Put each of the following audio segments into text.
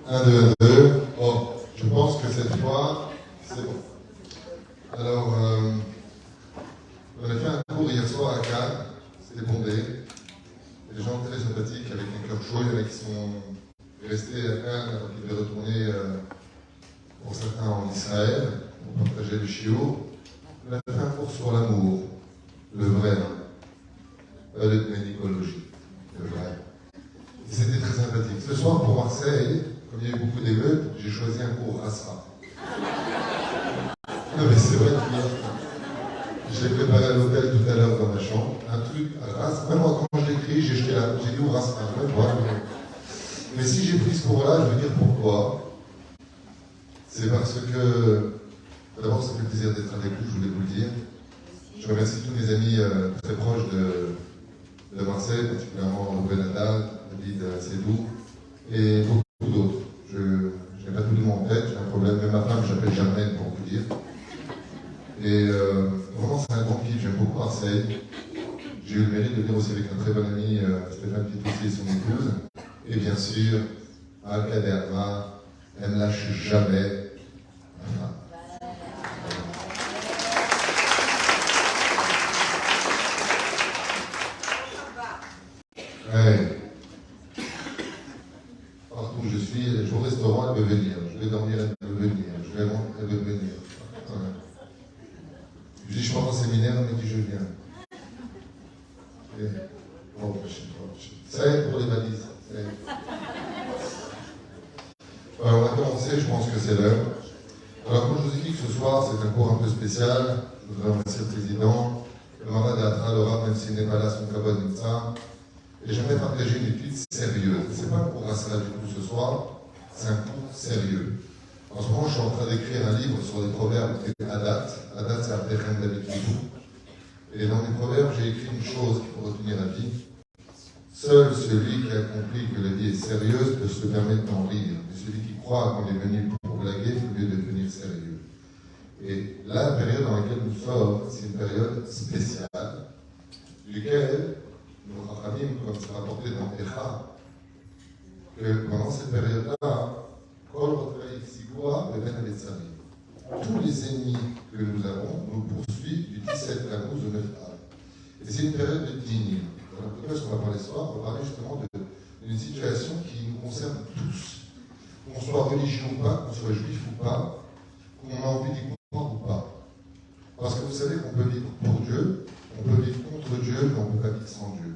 Un, deux, un, deux. Bon, je pense que cette fois, c'est bon. Alors, on a fait un cours hier soir à Cannes, c'était bondé. Des gens très sympathiques avec un cœur chaud, il y en a qui sont restés à Cannes alors qu'ils devaient retourner, pour certains, en Israël, pour partager le chiot. On a fait un cours sur l'amour, le vrai, pas l'ethnologie, le vrai. Et c'était très sympathique. Ce soir, pour Marseille, comme il y a eu beaucoup d'émeutes, j'ai choisi un cours Asra. Non mais c'est vrai que j'ai préparé à l'hôtel tout à l'heure dans ma chambre, un truc à Asra. Même moi, quand je l'écris, j'ai dit où Asra. Mais si j'ai pris ce cours-là, je veux dire pourquoi. C'est parce que, d'abord, ça fait plaisir d'être avec vous, je voulais vous le dire. Je remercie tous mes amis très proches de Marseille, particulièrement Ruben Nadal, David Sédou, et beaucoup d'autres. Je n'ai pas tout le monde en tête, j'ai un problème. Même ma femme, j'appelle Germaine pour vous dire. Et vraiment, c'est un grand kiff, j'aime beaucoup Marseille. J'ai eu le mérite de venir aussi avec un très bon ami, Stéphane Pipoussi et son épouse. Et bien sûr, Al-Kaderma, elle ne lâche jamais. Enfin, ouais. Partout où je suis, je vais au restaurant, elle veut venir. Je vais dormir, elle veut venir. Je vais rentrer, elle veut venir. Voilà. Je dis, je pars en séminaire, elle me dit, je viens. Et, oh, ça aide pour les valises. Alors, on va commencer, je pense que c'est l'heure. Alors, comme je vous ai dit que ce soir, c'est un cours un peu spécial, je voudrais remercier le président, le Marad Atra, Laura, même s'il n'est pas là, son cabot Nitsa. Et j'aimerais partager une étude sérieuse. Ce n'est pas un cours à cela du tout ce soir, c'est un cours sérieux. En ce moment, je suis en train d'écrire un livre sur les proverbes Adat. Adat, c'est Abdechem David Kibou. Et dans mes proverbes, j'ai écrit une chose qu'il faut retenir à vie. Seul celui qui a compris que la vie est sérieuse peut se permettre d'en rire. Mais celui qui croit qu'on est venu pour blaguer, il mieux devenir sérieux. Et là, la période dans laquelle nous sommes, c'est une période spéciale, duquel nos Rachamim, comme c'est rapporté dans Echa, que pendant cette période-là, tous les ennemis que nous avons nous poursuivent du 17 Tammuz au 9 Av. Et c'est une période de digne. Alors pourquoi est-ce qu'on va parler ce soir? On va parler justement d'une situation qui nous concerne tous. Qu'on soit religieux ou pas, qu'on soit juif ou pas, qu'on a envie d'y croire ou pas. Parce que vous savez qu'on peut vivre pour Dieu, on peut vivre contre Dieu, mais on ne peut pas vivre sans Dieu.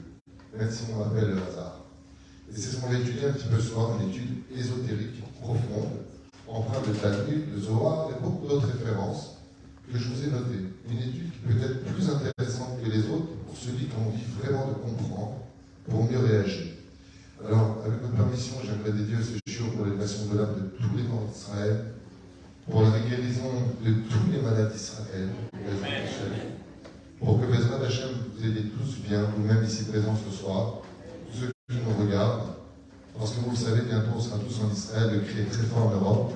Même si on appelle le hasard. Et c'est ce qu'on va étudier un petit peu ce soir, une étude ésotérique, profonde, empreinte de Talmud, de Zohar et beaucoup d'autres références que je vous ai notées. Une étude qui peut être plus intéressante que les autres pour celui qui a envie vraiment de comprendre, pour mieux réagir. Alors, avec votre permission, j'aimerais dédier ce shiur pour l'élévation de l'âme de tous les morts d'Israël, pour la guérison de tous les malades d'Israël, pour que Bezrat Hashem vous ayez tous bien, vous-même ici présents ce soir, tous ceux qui nous regardent, parce que vous le savez, bientôt on sera tous en Israël, le cri est très fort en Europe.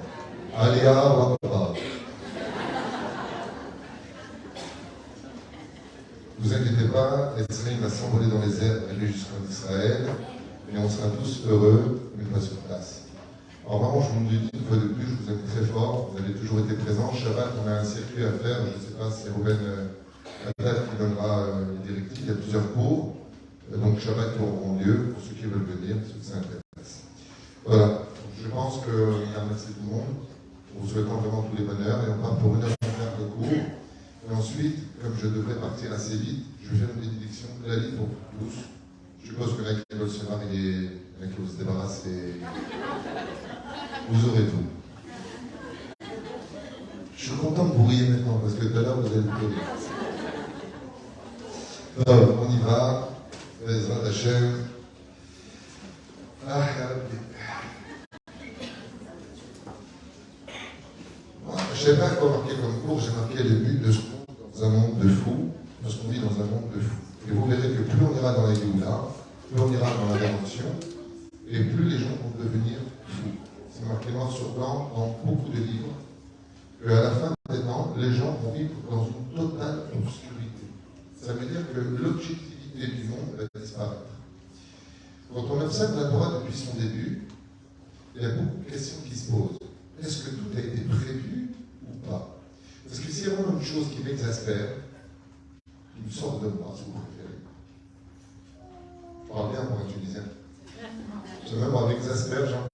Aliyah Rabba. Ne vous inquiétez pas, Israël va s'envoler dans les airs, aller jusqu'en Israël, et on sera tous heureux, une fois sur place. Alors vraiment, je vous le dis une fois de plus, je vous aime très fort, vous avez toujours été présents. Shabbat, on a un circuit à faire, je ne sais pas si c'est Ruben Adad qui donnera les directives, il y a plusieurs cours. Donc Shabbat qui auront lieu, pour ceux qui veulent venir, ceux qui s'intéressent. Voilà, je pense qu'on a remercié tout le monde, en vous souhaitant vraiment tous les bonheurs, et on part pour 1h30 de cours. Et ensuite, comme je devrais partir assez vite, je vais faire une bénédiction de la ligne pour tous. Je suppose que là qui veulent se marier, là qui veulent se débarrasser, vous aurez tout. Je suis content de vous rire maintenant, parce que tout à l'heure vous allez pleurer. On y va. Bezrat Hashem. Ah, je ne sais pas quoi marquer comme cours, j'ai marqué le but de ce monde dans un monde de fous, parce qu'on vit dans un monde de fous. Et vous verrez que plus on ira dans la Géoula, plus on ira dans la rédemption, et plus les gens vont devenir fous. C'est marqué noir sur blanc dans beaucoup de livres, qu'à la fin des temps, les gens vont vivre dans une totale obscurité. Ça veut dire que l'objectivité du monde va disparaître. Quand on observe la Torah depuis son début, il y a beaucoup de questions qui se posent. Est-ce que tout a été prévu ou pas? Parce que s'il y a vraiment une chose qui m'exaspère, qui me sort de moi, si vous préférez, je parle bien pour un Tunisien. Je même moi m'exaspère, genre.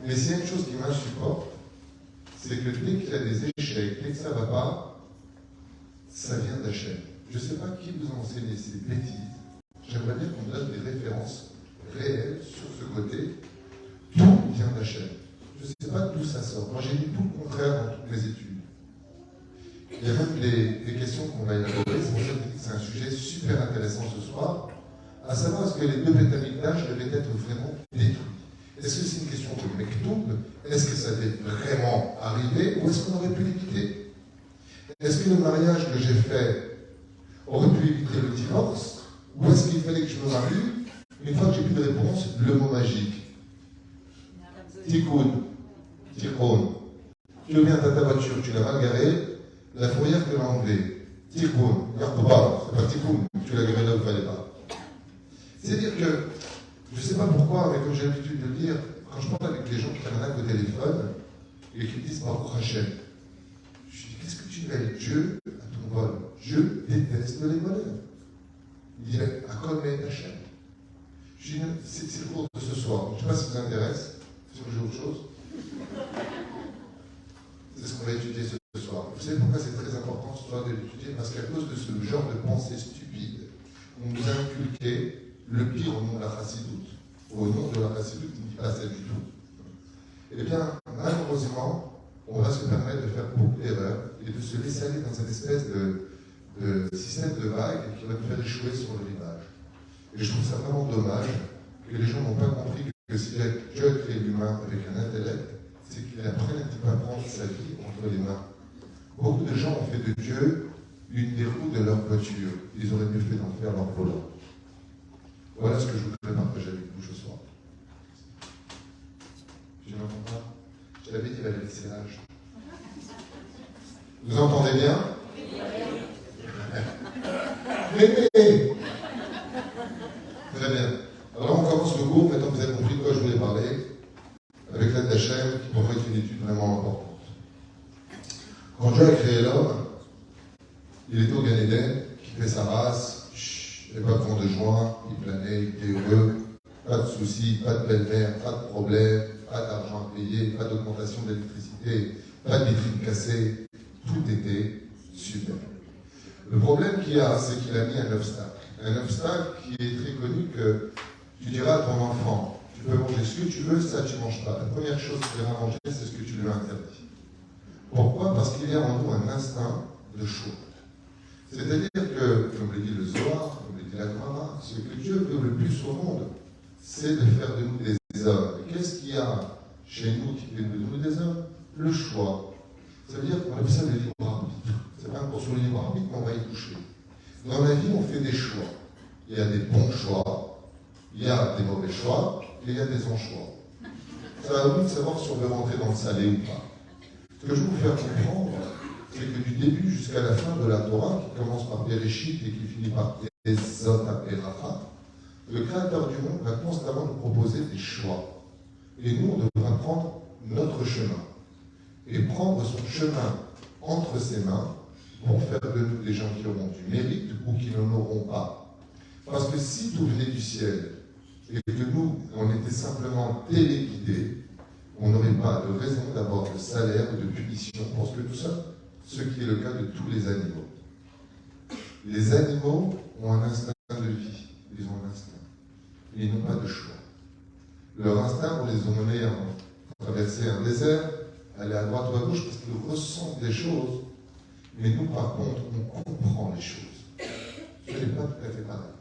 Mais s'il y a une chose qui m'insupporte, c'est que dès qu'il y a des échecs, dès que ça ne va pas, ça vient d'Hachem. Je ne sais pas qui vous a enseigné ces bêtises. J'aimerais bien qu'on me donne des références réelles sur ce côté. Tout vient d'Hachem. Je ne sais pas d'où ça sort. Moi, j'ai dit tout le contraire dans toutes mes études. Il y a même des questions qu'on va élaborer. C'est pour ça que c'est un sujet super intéressant ce soir. À savoir, est-ce que les deux Beth Amikdash devaient être vraiment détruits? Est-ce que c'est une question de Mektoub? Est-ce que ça devait vraiment arriver? Ou est-ce qu'on aurait pu l'éviter? Est-ce que le mariage que j'ai fait aurait pu éviter le divorce? Ou est-ce qu'il fallait que je me marie? Une fois que j'ai plus de réponse, le mot magique. Tikkun. Tikkun. Tu viens dans ta voiture, tu l'as mal garée, la fourrière te l'a enlevée. Tikkun. Yarkouba, c'est pas Tikkun. Tu l'as garée là où il ne fallait pas. C'est-à-dire que, je ne sais pas pourquoi, mais comme j'ai l'habitude de le dire, quand je parle avec des gens qui m'arnaquent au téléphone et qui me disent Baruch Hashem, je dis qu'est-ce que tu fais avec Dieu à ton vol? Je déteste les voleurs. Il dit Akol Me'et Hashem. Je dis c'est le cours de ce soir. Je ne sais pas si ça vous intéresse, si vous jouez autre chose. C'est ce qu'on va étudier ce soir. Vous savez pourquoi c'est très important ce soir de l'étudier? Parce qu'à cause de ce genre de pensée stupide, on nous a inculqué le pire au nom de la chassidoute, au nom de la chassidoute qui ne dit pas ça du tout. Eh bien, malheureusement, on va se permettre de faire beaucoup d'erreurs et de se laisser aller dans cette espèce de système de vague qui va nous faire échouer sur le rivage. Et je trouve ça vraiment dommage que les gens n'ont pas compris que si Dieu a créé l'humain avec un intellect, c'est qu'il apprenne un petit peu à prendre sa vie entre les mains. Beaucoup de gens ont fait de Dieu une des roues de leur voiture. Ils auraient mieux fait d'en faire leur volant. Voilà ce que je voudrais partager avec vous ce soir. Je n'entends pas. Je l'avais dit, il va laisser l'âge. Vous entendez bien? Mais très bien. Alors on commence le cours, maintenant que vous avez compris de quoi je voulais parler, avec l'aide d'Hachem, qui pour moi est une étude vraiment importante. Quand Dieu a créé l'homme, il était au Gan Eden, qui fait sa race, il n'y avait pas besoin de joint, il planait, il était heureux, pas de soucis, pas de belle-mère, pas de problème, pas d'argent à payer, pas d'augmentation d'électricité, pas de vitrine cassée, tout était super. Le problème qu'il y a, c'est qu'il a mis un obstacle qui est très connu que tu diras à ton enfant, tu peux manger ce que tu veux, ça tu ne manges pas. La première chose qu'il va manger, c'est ce que tu lui as interdit. Pourquoi? Parce qu'il y a en nous un instinct de choix. C'est-à-dire que, comme le dit le Zohar, comme le dit la Gemara, ce que Dieu veut le plus au monde, c'est de faire de nous des hommes. Et qu'est-ce qu'il y a chez nous qui fait de nous des hommes? Le choix. Ça veut dire qu'on appelle ça le libre arbitre. C'est pas pour sur le libre arbitre, mais on va y toucher. Dans la vie, on fait des choix. Il y a des bons choix, il y a des mauvais choix, et il y a des choix. Ça va vous de savoir si on veut rentrer dans le salé ou pas. Ce que je veux vous faire comprendre, c'est que du début jusqu'à la fin de la Torah, qui commence par Bereshit et qui finit par Ezot à Berachah, le Créateur du monde va constamment nous proposer des choix. Et nous, on devra prendre notre chemin. Et prendre son chemin entre ses mains pour faire de nous des gens qui auront du mérite ou qui n'en auront pas. Parce que si tout venait du ciel et que nous, on était simplement téléguidés, on n'aurait pas de raison d'avoir de salaire ou de punition pour tout ça, ce qui est le cas de tous les animaux. Les animaux ont un instinct de vie, ils ont un instinct. Mais ils n'ont pas de choix. Leur instinct, on les a menés à traverser un désert, aller à droite ou à gauche parce qu'ils ressentent des choses. Mais nous, par contre, on comprend les choses. Ce n'est pas tout à fait pareil.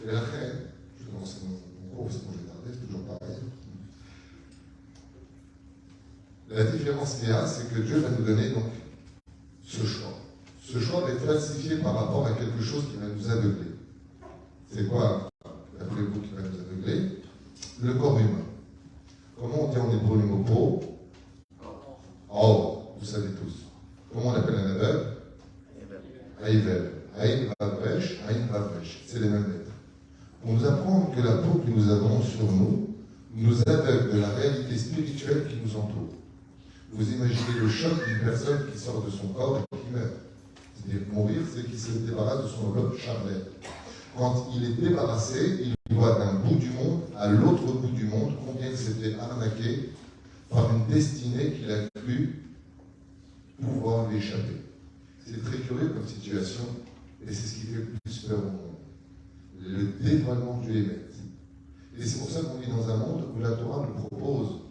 Et la reine, je vais commencer mon cours, parce que je vais tarder, c'est toujours pareil. La différence qu'il y a, c'est que Dieu va nous donner donc ce choix. Ce choix va être falsifié par rapport à quelque chose qui va nous aveugler. C'est quoi, d'après vous, qui va nous aveugler? Le corps humain. Comment on dit en hébreu le mot peau? Oh, vous savez tous. Comment on appelle un aveugle? Aïvel. Aïn Vavresh, Aïn Vavresh. C'est les mêmes lettres. Pour nous apprendre que la peau que nous nous avons sur nous nous aveugle de la réalité spirituelle qui nous entoure. Vous imaginez le choc d'une personne qui sort de son corps et qui meurt. C'est-à-dire mourir, c'est qu'il se débarrasse de son enveloppe charnelle. Quand il est débarrassé, il voit d'un bout du monde à l'autre bout du monde combien il s'était arnaqué par une destinée qu'il a cru pouvoir lui échapper. C'est très curieux comme situation, et c'est ce qui fait le plus peur au monde. Le dévoilement du Hémet. Et c'est pour ça qu'on vit dans un monde où la Torah nous propose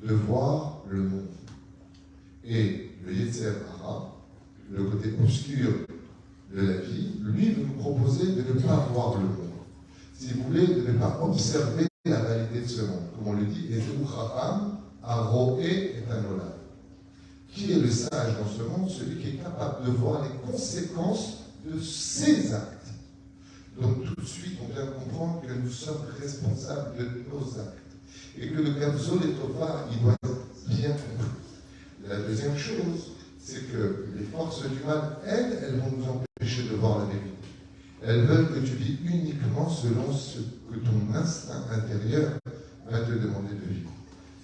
de voir le monde. Et le Yetzer Hara, le côté obscur de la vie, lui veut nous proposer de ne pas voir le monde. Si vous voulez, de ne pas observer la réalité de ce monde. Comme on le dit, Ezeu Chacham, Aroé et Anola. Qui est le sage dans ce monde? Celui qui est capable de voir les conséquences de ses actes. Donc tout de suite, on vient comprendre que nous sommes responsables de nos actes. Et que le Gamzol et Tova, il doit être bien compris. La deuxième chose, c'est que les forces du mal, elles vont nous empêcher de voir la vérité. Elles veulent que tu vis uniquement selon ce que ton instinct intérieur va te demander de vivre.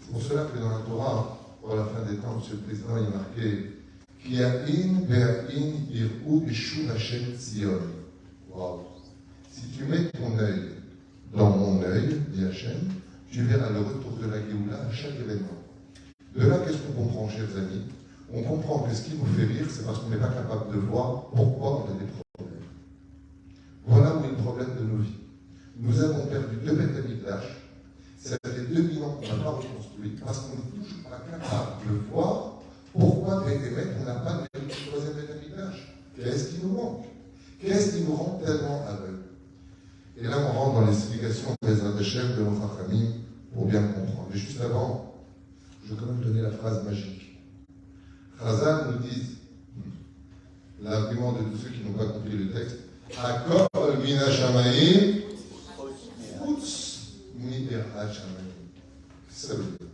C'est pour cela que dans la Torah, pour la fin des temps, M. le Président, il est marqué Kia'in ve'a'in ir'u b'shuv Hashem Tzion. Wow. Si tu mets ton œil dans mon œil, dit Hashem, tu verras le retour de la Géoula à chaque événement. De là, qu'est-ce qu'on comprend, chers amis? On comprend que ce qui nous fait rire, c'est parce qu'on n'est pas capable de voir pourquoi on a des problèmes. Voilà où est le problème de nos vies. Nous avons perdu 2 Beth Amikdash. Ça fait 2000 ans qu'on n'a pas reconstruit parce qu'on n'est toujours pas capable de voir pourquoi, on n'a pas de 3e Beth Amikdash. Qu'est-ce qui nous manque? Qu'est-ce qui nous rend tellement aveugles? Et là, on rentre dans l'explication des Adéchèves de notre famille pour bien comprendre. Mais juste avant, je vais quand même donner la phrase magique. Chazal nous dit, l'argument de tous ceux qui n'ont pas compris le texte, Hakol mina shamaim, chutz mi'erat shamaim. Ça veut dire.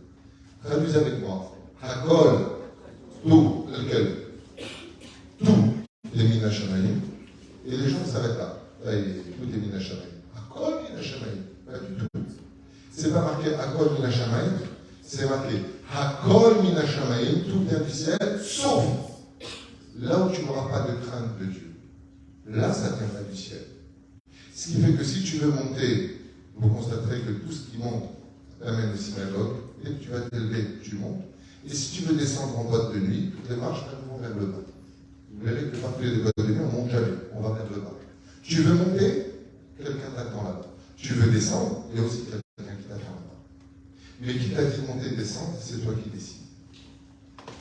Traduisez avec moi. Hakol, tout, lequel? Tout est mina shamaim. Et les gens s'arrêtent là. Tout est mina shamaim. Hakol mina shamaim. Pas du tout. C'est pas marqué Hakol mina shamaim, c'est marqué Hakol mina shamaim, tout vient du ciel, sauf là où tu n'auras pas de crainte de Dieu. Là, ça viendra du ciel. Ce qui fait que si tu veux monter, vous constaterez que tout ce qui monte t'amène au synagogue, et que tu vas t'élever, tu montes. Et si tu veux descendre en boîte de nuit, toutes les marches vont vers le bas. Vous verrez que partout les boîtes de nuit, on monte jamais, on va vers le bas. Tu veux monter, quelqu'un t'attend là-bas. Tu veux descendre, il y a aussi quelqu'un qui t'attend là-bas. Mais qui t'a dit de monter et descendre, c'est toi qui décides.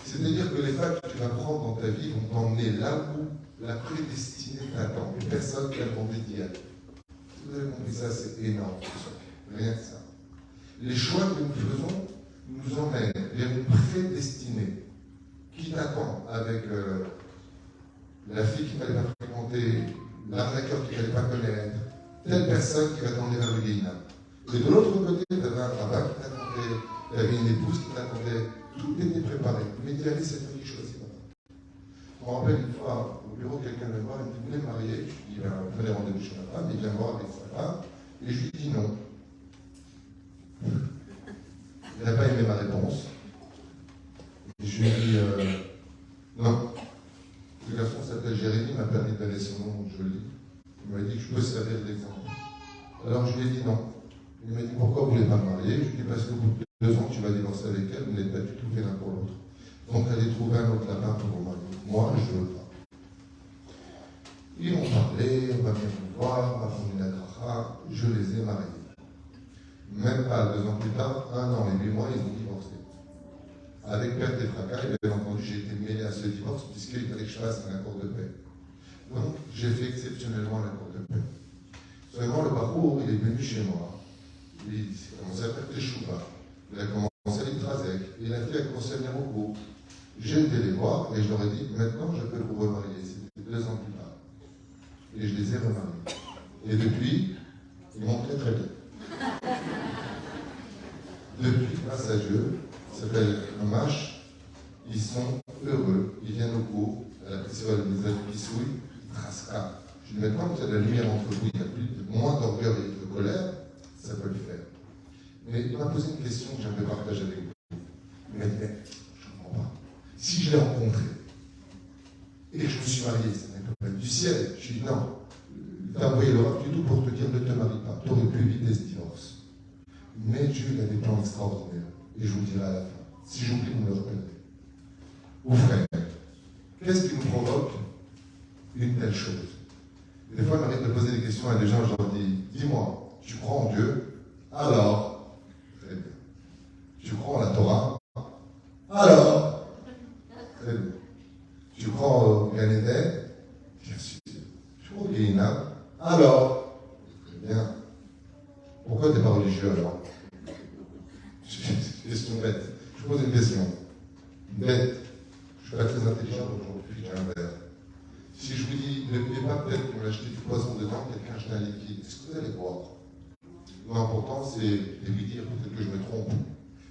C'est-à-dire que les pas que tu vas prendre dans ta vie vont t'emmener là où la prédestinée t'attend, et personne qui a demandé d'y aller. Si vous avez compris ça, c'est énorme. Rien que ça. Les choix que nous faisons nous emmènent vers une prédestinée qui t'attend avec la fille qu'il ne fallait pas fréquenter, l'arnaqueur qu'il ne fallait pas connaître, telle personne qui va t'emmener vers le Guéhinam. Et de l'autre côté, tu avais un rabbin qui t'attendait, tu avais une épouse qui t'attendait, tout était préparé. Mais d'y aller, c'est toi qui choisis. Je me rappelle une fois, au bureau, quelqu'un vient me voir, il me dit, vous voulez me marier? Je lui dis, prenez rendez-vous chez ma femme, il vient me voir avec sa femme, et je lui dis non. Il n'a pas aimé ma réponse. Et je lui ai dit, non. Le garçon s'appelle Jérémy, m'a permis de donner son nom, je le dis. Il m'a dit que je peux servir d'exemple. Alors je lui ai dit non. Il m'a dit, pourquoi vous ne voulez pas me marier? Je lui ai dit, parce qu'au bout de 2 ans, tu vas divorcer avec elle, vous n'êtes pas du tout fait l'un pour l'autre. Donc allez trouver un autre lapin pour vous marier. Moi, je ne veux pas. Ils m'ont parlé, on va venir vous voir, on va prendre une agracha, je les ai mariés. Même pas 2 ans plus tard, 1 an et 8 mois, ils ont divorcé. Avec perte et fracas, et bien entendu, j'ai été mêlé à ce divorce, puisqu'il fallait que je fasse un accord de paix. Donc, j'ai fait exceptionnellement l'accord de paix. Seulement, le parcours, il est venu chez moi. Il a commencé à faire des choupas. Il a commencé à l'Itrazek. Et la fille a commencé à venir au cours. J'ai été les voir et je leur ai dit, maintenant je peux vous remarier. C'était 2 ans plus tard. Et je les ai remariés. Et depuis, ils vont très très bien. Depuis, grâce à Dieu, ça s'appelle un match, ils sont heureux, ils viennent au cours, à la festival des Alpissouilles, ils tracent pas. Je dis, maintenant, vous avez la lumière entre vous, il y a moins d'orgueil et de colère, ça peut le faire. Mais il m'a posé une question que j'aimerais partager avec vous. Il m'a dit, mais je ne comprends pas. Si je l'ai rencontré et que je me suis marié, ça n'est pas du ciel. Je lui ai dit, non, tu as envoyé l'Europe du tout pour te dire ne te marie pas. Tu aurais pu éviter ce divorce. Mais Dieu, il a des plans extraordinaires. Et je vous le dirai à la fin. Si j'oublie, vous me le rappellerez. Ou frère, qu'est-ce qui nous provoque une telle chose? Des fois, il m'arrive de poser des questions à des gens, je leur dis, dis-moi, tu crois en Dieu? Alors, très bien. Tu crois en la Torah? Alors, très bien. Tu crois au Gan Eden? Bien sûr. Tu crois au Gehinnom? Alors, très bien. Pourquoi tu n'es pas religieux alors? C'est une question bête. Je vous pose une question. Bête. Je suis pas très intelligent aujourd'hui, j'ai un verre. Si je vous dis, ne buvez pas, peut-être qu'on a acheté du poison dedans, quelqu'un a acheté un liquide, est-ce que vous allez boire? L'important, c'est de lui dire, peut-être que je me trompe.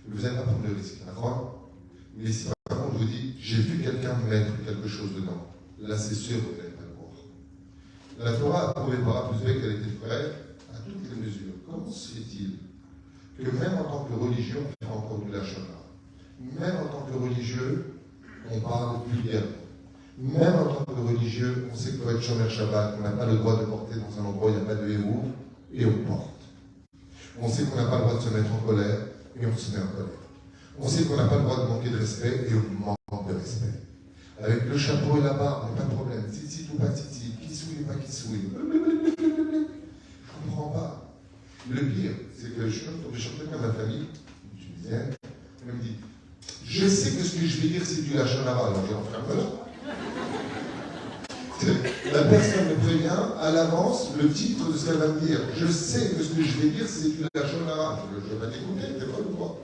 Vous n'allez pas prendre le risque, d'accord? Mais si par contre je vous dis, j'ai vu quelqu'un mettre quelque chose dedans, là c'est sûr que vous n'allez pas le boire. La Torah a prouvé par A plus B qu'elle était vraie à toutes les mesures. Comment se fait-il que même en tant que religion, on fait encore du lachona? Même en tant que religieux, on parle vulgairement. Même en tant que religieux, on sait qu'il faut être Shomer Shabbat, qu'on n'a pas le droit de porter dans un endroit où il n'y a pas de héros, et on porte. On sait qu'on n'a pas le droit de se mettre en colère, et on se met en colère. On sait qu'on n'a pas le droit de manquer de respect, et on manque de respect. Avec le chapeau et la barbe, il n'y a pas de problème. Titi ou pas titi, qui souille ou pas qui souille. Je ne comprends pas. Le pire, c'est que je suis tombé sur quelqu'un de ma famille, une tunisienne, elle me dit, je sais que ce que je vais dire, c'est du lachon hara. Alors j'ai enfermé. La personne me prévient à l'avance le titre de ce qu'elle va me dire. Je sais que ce que je vais dire, c'est du lachon hara. Je vais t'écouter, t'es pas ou quoi?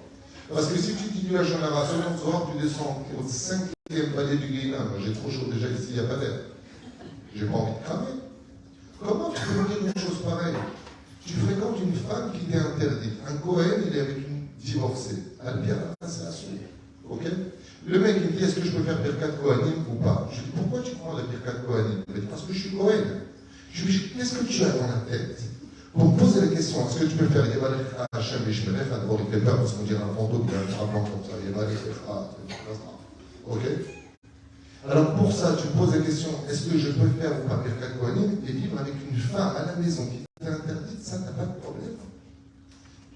Parce que si tu dis du lachon hara, selon soir, tu descends au 5e palier du Gehinnom. Moi, j'ai trop chaud déjà ici, il n'y a pas d'air. J'ai pas envie de cramer. Comment tu peux me dire une chose pareille? Tu fréquentes une femme qui t'est interdite. Un Cohen, il est avec une divorcée. Elle vient à c'est la suite. Ok? Le mec, il me dit, est-ce que je peux faire Birkat Kohanim ou pas? Je dis, pourquoi tu prends la Birkat Kohanim? Il me dit, parce que je suis Cohen. Je lui dis, qu'est-ce que tu as dans la tête pour me poser la question? Est-ce que tu peux faire Yevalech Hashem et Shmerech? D'abord, il fait peur parce qu'on dirait un fantôme, il y a un drapeau comme ça. Yevalech ok? Alors pour ça, tu poses la question, est-ce que je peux faire ou pas Birkat Kohanim et vivre avec une femme à la maison qui t'est interdite? Ça, t'as pas de problème.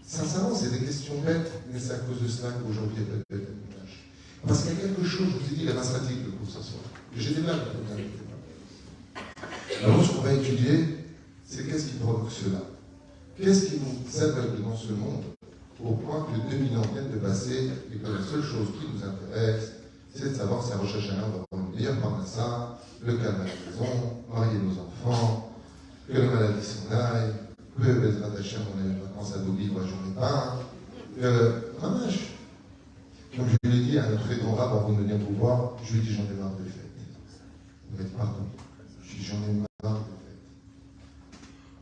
Sincèrement, c'est des questions bêtes, mais c'est à cause de cela qu'aujourd'hui, il y a pas de bête. Parce qu'il y a quelque chose, je vous ai dit, la mastratique le cours ce soir. J'ai des blagues. Alors, ce qu'on va étudier, c'est qu'est-ce qui provoque cela? Qu'est-ce qui nous aveugle dans ce monde au point que 2000 ans viennent de passer et que la seule chose qui nous intéresse, c'est de savoir si à Rosh Hashanah, on va avoir une meilleure parnassa, le calme à la maison, marier nos enfants, que la maladie s'en aille, que Bezrat Hashem, on a une vacances à Dobi ou à Journée-Pain, Ramash. Comme je l'ai dit à notre très grand rab avant de venir vous voir, je lui ai dit j'en ai marre de fêtes. Vous me dites pardon. Je lui ai dit j'en ai marre de fêtes.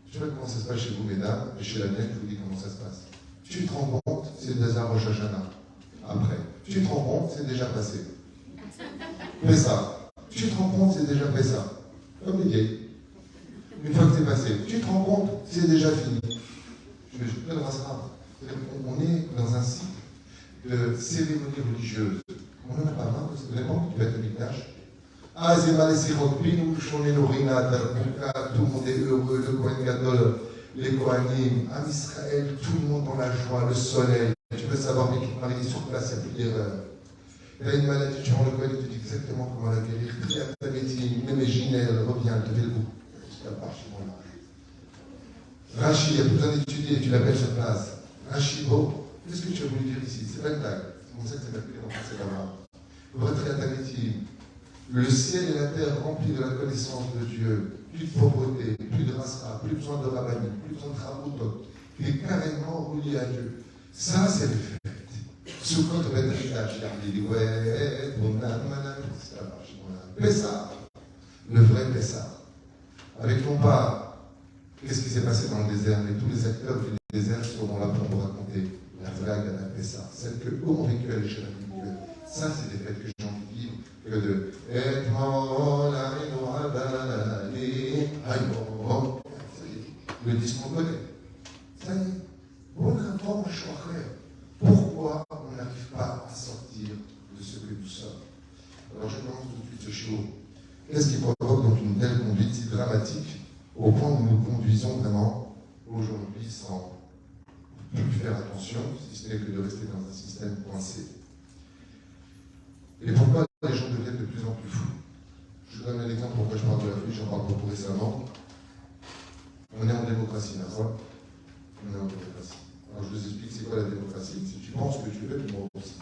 Je sais pas comment ça se passe chez vous, mesdames, mais chez la mienne, je vous dis comment ça se passe. Tu te rends compte, c'est déjà Rosh Hashanah. Après. Tu te rends compte, c'est déjà passé. Fais ça. Tu te rends compte, c'est déjà fait ça. Comme les vieilles. Une fois que c'est passé, tu te rends compte, c'est déjà fini. Je peux le rassurer. On est dans un cycle de cérémonie religieuse. On n'en a pas marre, vous n'avez pas envie de mettre le Mikdash. Ah, c'est mal, c'est Rodpin, on est l'Orina, tout le monde est heureux, le Kohen Gadol, les Kohanim, Am Israël, tout le monde dans la joie, le soleil. Tu peux savoir, mais qui marie sur place, il n'y a plus d'erreur. Il y a une maladie, tu rends le Kohen, il te dit exactement comment la guérir. Ta médecine, même Ginelle, reviens, levez le bout. Rachid, il n'y a plus besoin d'étudier, tu l'appelles sur place. Rachid, bon. Qu'est-ce que tu as voulu dire ici? C'est pas une blague. C'est pour ça que ça m'a pris en français là-bas. Pour être rétabli, le ciel et la terre remplis de la connaissance de Dieu, plus de pauvreté, plus de rasra, plus besoin de rabbani, plus besoin de travaux, il est carrément relié à Dieu. Ça, c'est les fêtes. Soukot, Ben Hachach, il dit ouais, ça marche. Pessah, le vrai Pessah. Avec non pas, qu'est-ce qui s'est passé dans le désert, mais tous les acteurs du désert seront là pour nous raconter. La vraie à Pessah, celle que eux ont vécu à l'échelle individuelle. Ça, c'est des fêtes que j'ai envie de vivre que de le disque qu'on connaît. Ça y est, bon enfant, un choix clair. Pourquoi on n'arrive pas à sortir de ce que nous sommes? Alors je commence tout de suite ce show. Qu'est-ce qui provoque donc une telle conduite si dramatique au point où nous conduisons vraiment aujourd'hui sans plus faire attention, si ce n'est que de rester dans un système coincé? Et pourquoi les gens deviennent de plus en plus fous? Je vous donne un exemple pourquoi je parle de l'Afrique, j'en parle beaucoup récemment. On est en démocratie, d'accord? On est en démocratie. Alors je vous explique c'est quoi la démocratie. Si tu penses que tu veux, tu m'en aussi.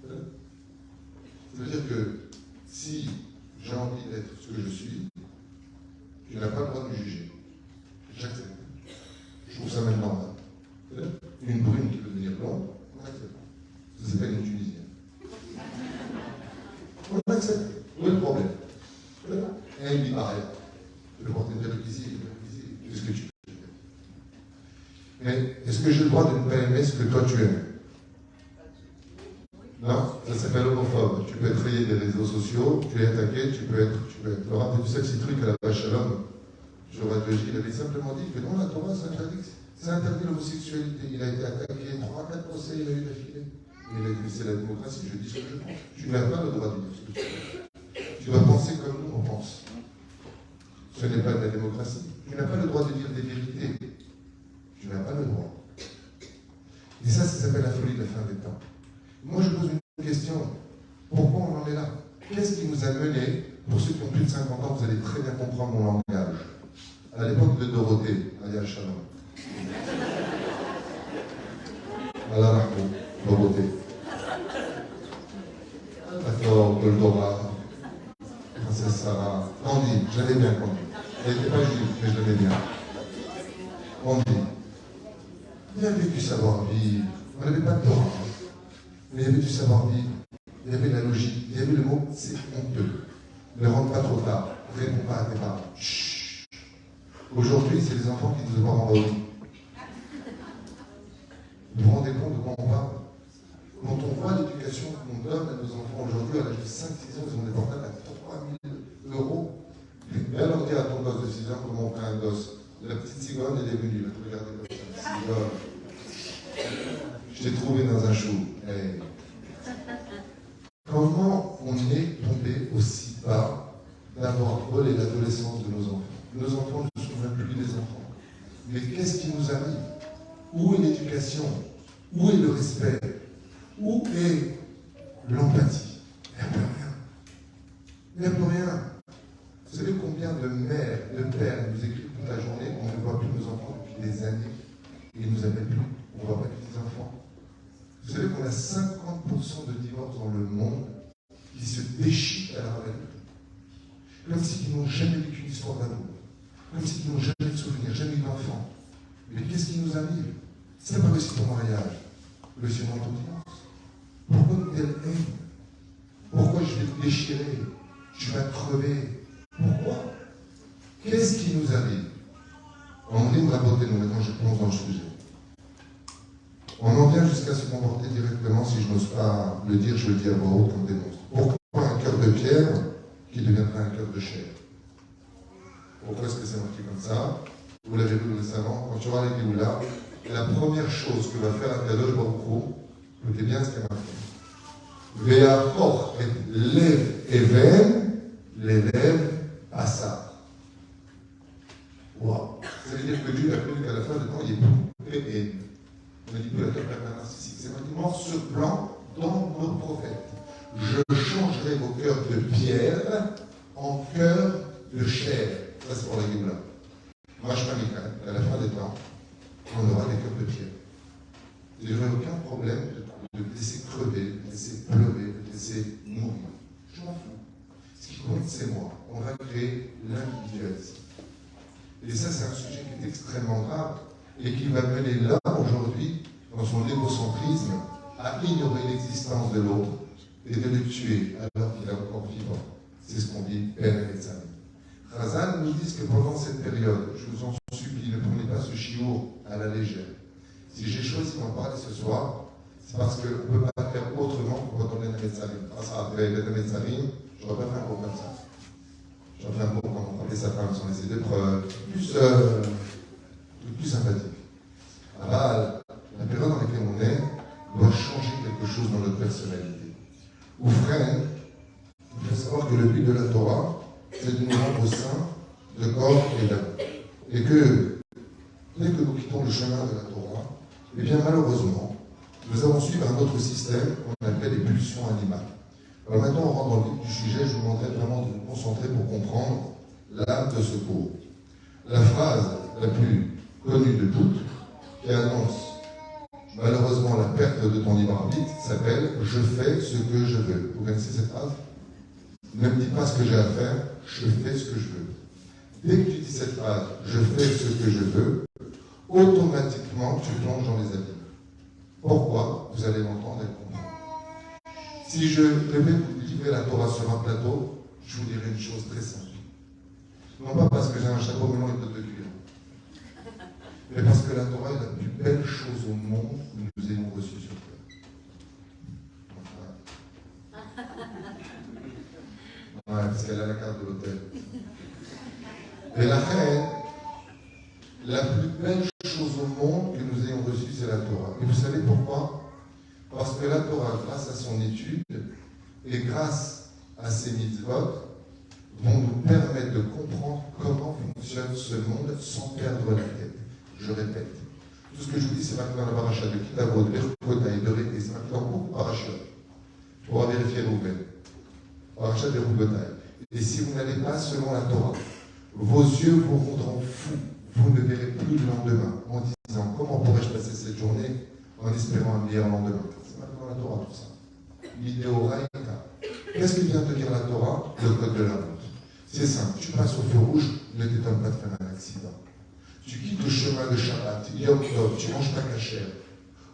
Ça veut dire que si j'ai envie d'être ce que je suis, tu n'as pas le droit de me juger. J'accepte. Je trouve ça même normal. Une brune qui veut devenir blonde, on accepte. Ça s'appelle une Tunisienne. On accepte. Où est le problème? Et elle dit pareil. Tu peux porter une hypocrisie, tout ce que tu veux. Mais est-ce que j'ai le droit de ne pas aimer ce que toi tu aimes? Non, ça s'appelle homophobe. Tu peux être rayé des réseaux sociaux, tu es attaqué, tu peux être. Laurent, tu sais que ces trucs à la vache à l'homme, sur la théologie, il avait simplement dit que non, la Torah, c'est interdit l'homosexualité. Il a été attaqué 3-4 procès, il a eu d'affilée. Il a dit, c'est la démocratie, je dis ce que je pense. Tu n'as pas le droit de dire ce que tu veux. Tu dois penser comme nous, on pense. Ce n'est pas de la démocratie. Tu n'as pas le droit de dire des vérités. Tu n'as pas le droit. Et ça s'appelle la folie de la fin des temps. Moi, je pose une question. Pourquoi on en est là? Qu'est-ce qui nous a menés, pour ceux qui ont plus de 50 ans, vous allez très bien comprendre mon langage, à l'époque de Dorothée, Aya Shalom. Allah Rahmo, Dorothée. D'accord, Goldora, Princesse Sarah, Candy, je l'aimais bien Candy. Elle n'était pas juive, mais je l'aimais bien. Candy. Il y avait du savoir-vivre. On n'avait pas de Torah. Mais il y avait du savoir-vivre. Il y avait la logique. Il y avait le mot, c'est honteux. Ne rentre pas trop tard. Réponds pas à tes parents. Chut. Aujourd'hui, c'est les enfants qui nous envoient en haut. Vous vous rendez compte de quoi on parle? Quand on voit l'éducation qu'on donne à nos enfants aujourd'hui, à l'âge de 5-6 ans, ils ont des portables à 3 000 €. Et alors dire à ton gosse de 6 ans comment on fait un gosse. La petite cigogne, elle est venue, là, regardez comme ça. Cigogne. Je t'ai trouvé dans un chou. Hey. Comment on est tombé aussi bas d'avoir volé l'adolescence de nos enfants? Nos enfants ne sont même plus des enfants. Mais qu'est-ce qui nous arrive? Où est l'éducation? Où est le respect? Où est l'empathie? Il n'y a plus rien. Il n'y a plus rien. Vous savez combien de mères, de pères nous écrivent toute la journée, on ne voit plus nos enfants depuis des années, et ils nous appellent plus, on ne voit pas les enfants. Vous savez qu'on a 50% de divorces dans le monde qui se déchirent à la règle. Comme s'ils n'ont jamais vécu une histoire d'amour. Comme s'ils n'ont jamais de souvenirs, jamais eu d'enfant. Mais qu'est-ce qui nous arrive? C'est pas réussi ton mariage. Réussir mon audience. Pourquoi une telle haine? Pourquoi je vais te déchirer? Tu vas crever. Pourquoi? Qu'est-ce qui nous arrive? On est de la beauté, nous maintenant je plonge dans le sujet. On en vient jusqu'à se comporter directement, si je n'ose pas le dire, je le dis à voix haute comme des monstres. Pourquoi un cœur de pierre qui deviendrait un cœur de chair? Pourquoi est-ce que c'est marqué comme ça? Vous l'avez vu récemment, quand tu auras les Géoula, la première chose que va faire un Kadosh Baruch Hu, écoutez bien ce qui est marqué. Ve'achor et lev even, les lèvres passar. Waouh! Ça veut dire que Dieu a prévu qu'à la fin de temps, il y ait beaucoup de haine. On a dit plus la peur narcissique. C'est maintenant ce plan dans nos prophètes. Je changerai vos cœurs de pierre en cœurs de chair. Ça, c'est pour la Géoula. Machma Mikal, à la fin des temps, on aura des cœurs de pierre. Il n'y aurait aucun problème de laisser crever, de laisser pleurer, de laisser mourir. Je m'en fous. Ce qui compte, c'est moi. On va créer l'individualisme. Et ça, c'est un sujet qui est extrêmement grave et qui va mener là, aujourd'hui, dans son égocentrisme, à ignorer l'existence de l'autre et de le tuer alors qu'il est encore vivant. C'est ce qu'on dit Ben et Metzani. Chazal nous dit que pendant cette période, je vous en supplie, ne prenez pas ce chiour à la légère. Si j'ai choisi d'en parler ce soir, c'est parce qu'on ne peut pas faire autrement que quand on est dans Metzarim. Après les Metzarim, je ne vais pas faire un cours comme ça. Je vais faire un cours quand on parlait sa femme sur les épreuves, plus sympathique. Ah bah, la période dans laquelle personnalité. Ou freine, il faut savoir que le but de la Torah, c'est de nous rendre saints de corps et d'âme. Et que, dès que nous quittons le chemin de la Torah, eh bien malheureusement, nous avons suivi un autre système qu'on appelle les pulsions animales. Alors maintenant, on rentre dans le vif du sujet, je vous demanderai vraiment de vous concentrer pour comprendre l'âme de ce cours. La phrase la plus connue de toutes, qui annonce malheureusement la perte de ton libre arbitre, s'appelle « Je fais ce que je veux ». Vous connaissez cette phrase? Ne me dis pas ce que j'ai à faire, je fais ce que je veux. Dès que tu dis cette phrase « Je fais ce que je veux », automatiquement tu plonges dans les abîmes. Pourquoi? Vous allez l'entendre et le comprendre. Si je devais vous livrer la Torah sur un plateau, je vous dirais une chose très simple. Non pas parce que j'ai un chapeau melon et bottes de cuir, mais parce que la Torah est la plus belle chose au monde que nous ayons reçue sur terre. Ouais, parce qu'elle a la carte de l'hôtel. Et la reine, la plus belle chose au monde que nous ayons reçue, c'est la Torah. Et vous savez pourquoi? Parce que la Torah, grâce à son étude et grâce à ses mitzvot, vont nous permettre de comprendre comment fonctionne ce monde sans perdre la tête. Je répète, tout ce que je vous dis, c'est marqué dans la paracha de Kitavot, de Rechotai, de Rété, c'est marqué dans beaucoup de parachas. Tu pourras vérifier vous-même. Paracha de Rechotai. Et si vous n'allez pas selon la Torah, vos yeux vous rendront fous. Vous ne verrez plus le lendemain en disant comment pourrais-je passer cette journée en espérant un meilleur lendemain. C'est marqué dans la Torah tout ça. L'idéoraïka. Qu'est-ce que vient te dire la Torah? Le code de la route. C'est simple, tu passes au feu rouge, ne t'étonne pas de faire un accident. Tu quittes le chemin de Shabbat, Yom Tov, tu manges ta cachère.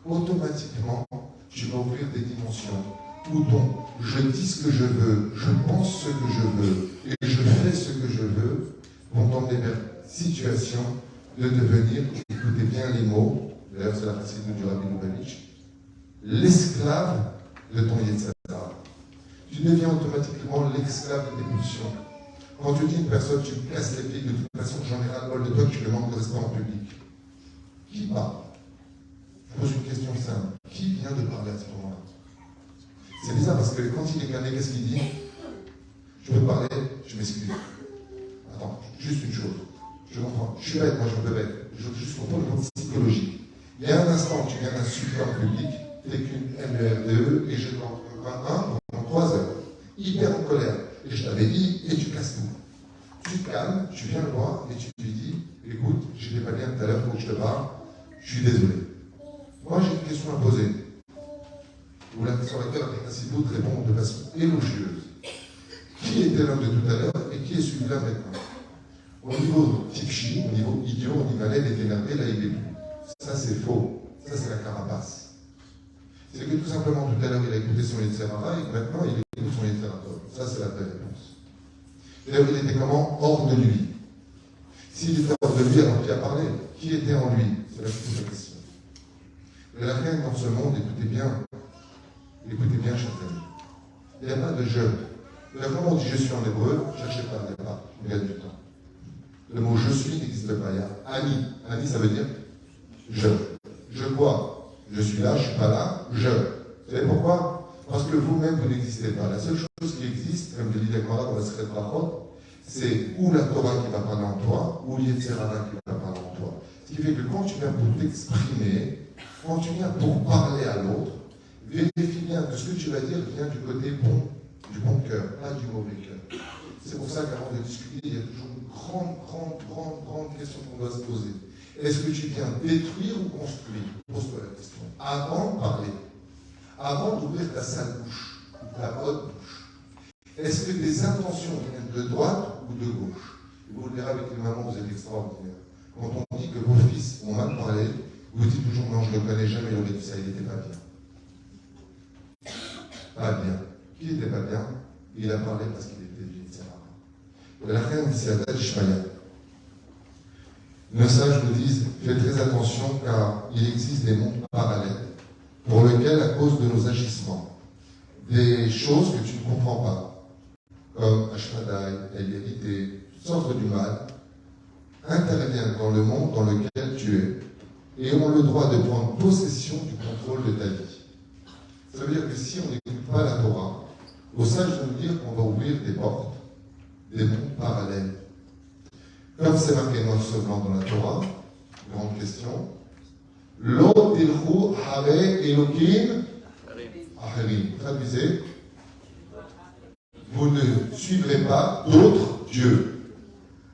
Automatiquement, tu vas ouvrir des dimensions où ton je dis ce que je veux, je pense ce que je veux et je fais ce que je veux vont t'emmener vers une situation de devenir, écoutez bien les mots, d'ailleurs c'est la facile du Rabbi Lubavitch, l'esclave de ton Yetzirah. Tu deviens automatiquement l'esclave de tes pulsions. Quand tu dis à une personne, tu me casses les pieds, de toute façon, j'en ai ras-le-bol de toi, que tu me demandes de rester en public. Qui parle? Je pose une question simple. Qui vient de parler à ce moment-là? C'est bizarre parce que quand il est calé, qu'est-ce qu'il dit? Je peux parler, je m'excuse. Attends, juste une chose. Je comprends. Je suis bête, moi je peux bête. Je veux juste comprendre le monde psychologique. Il y a un instant, tu viens d'insulter en public, t'es qu'une MERDE, et je t'en pendant 3 heures. Hyper en colère. Et je t'avais dit, et tu casses tout. Tu te calmes, tu viens le voir, et tu lui dis, écoute, j'étais pas bien tout à l'heure, il faut que je te parle, je suis désolé. Moi j'ai une question à poser. Ou la question à laquelle la capacité de répondre de façon élogieuse. Qui était l'homme de tout à l'heure, et qui est celui-là maintenant? Au niveau tifchi, au niveau idiot, on dit Malène est énervé, là il est plus. Ça c'est faux. Ça c'est la carapace. C'est que tout simplement tout à l'heure il a écouté son Yetzirah et maintenant il écoute son Yetzirah. Ça c'est la vraie réponse. D'ailleurs il était comment? Hors de lui. S'il était hors de lui, alors qui a parlé? Qui était en lui? C'est la question. Mais la reine dans ce monde, écoutez bien, chers amis. Il n'y a pas de je. Comment on dit je suis en hébreu? Cherchez pas, il n'y a pas. On gagne du temps. Le mot je suis n'existe pas. Il y a ami. Ami, ça veut dire je. Je quoi? Je suis là, je ne suis pas là, je. Vous savez pourquoi? Parce que vous-même, vous n'existez pas. La seule chose qui existe, comme le dit l'Agmara dans la Secret Brachot, c'est ou la Torah qui va parler en toi, ou l'Yetzirah qui va parler en toi. Ce qui fait que quand tu viens pour t'exprimer, quand tu viens pour parler à l'autre, vérifie bien que ce que tu vas dire vient du côté bon, du bon cœur, pas du mauvais cœur. C'est pour ça qu'avant de discuter, il y a toujours une grande question qu'on doit se poser. Est-ce que tu viens détruire ou construire? Pose-toi la question. Avant de parler, avant d'ouvrir ta sale bouche, ta haute bouche, est-ce que tes intentions viennent de droite ou de gauche? Vous le verrez avec les mamans, vous êtes extraordinaires. Quand on dit que vos fils ont mal parlé, vous dites toujours non, je ne le connais jamais, il aurait dit ça, il n'était pas bien. Pas bien. Qui n'était pas bien? Il a parlé parce qu'il était bien, etc. La reine, c'est Adad Ishmael. Nos sages nous disent, fais très attention car il existe des mondes parallèles pour lesquels, à cause de nos agissements, des choses que tu ne comprends pas, comme Ashmadai, la vérité, toutes sortes du mal, interviennent dans le monde dans lequel tu es et ont le droit de prendre possession du contrôle de ta vie. Ça veut dire que si on n'écoute pas la Torah, au sage de nous dire qu'on va ouvrir des portes, des mondes parallèles. Comme c'est marqué noir sur blanc dans la Torah, grande question, Lo tilchu hare Elokim acherim. Traduisez, vous ne suivrez pas d'autres dieux.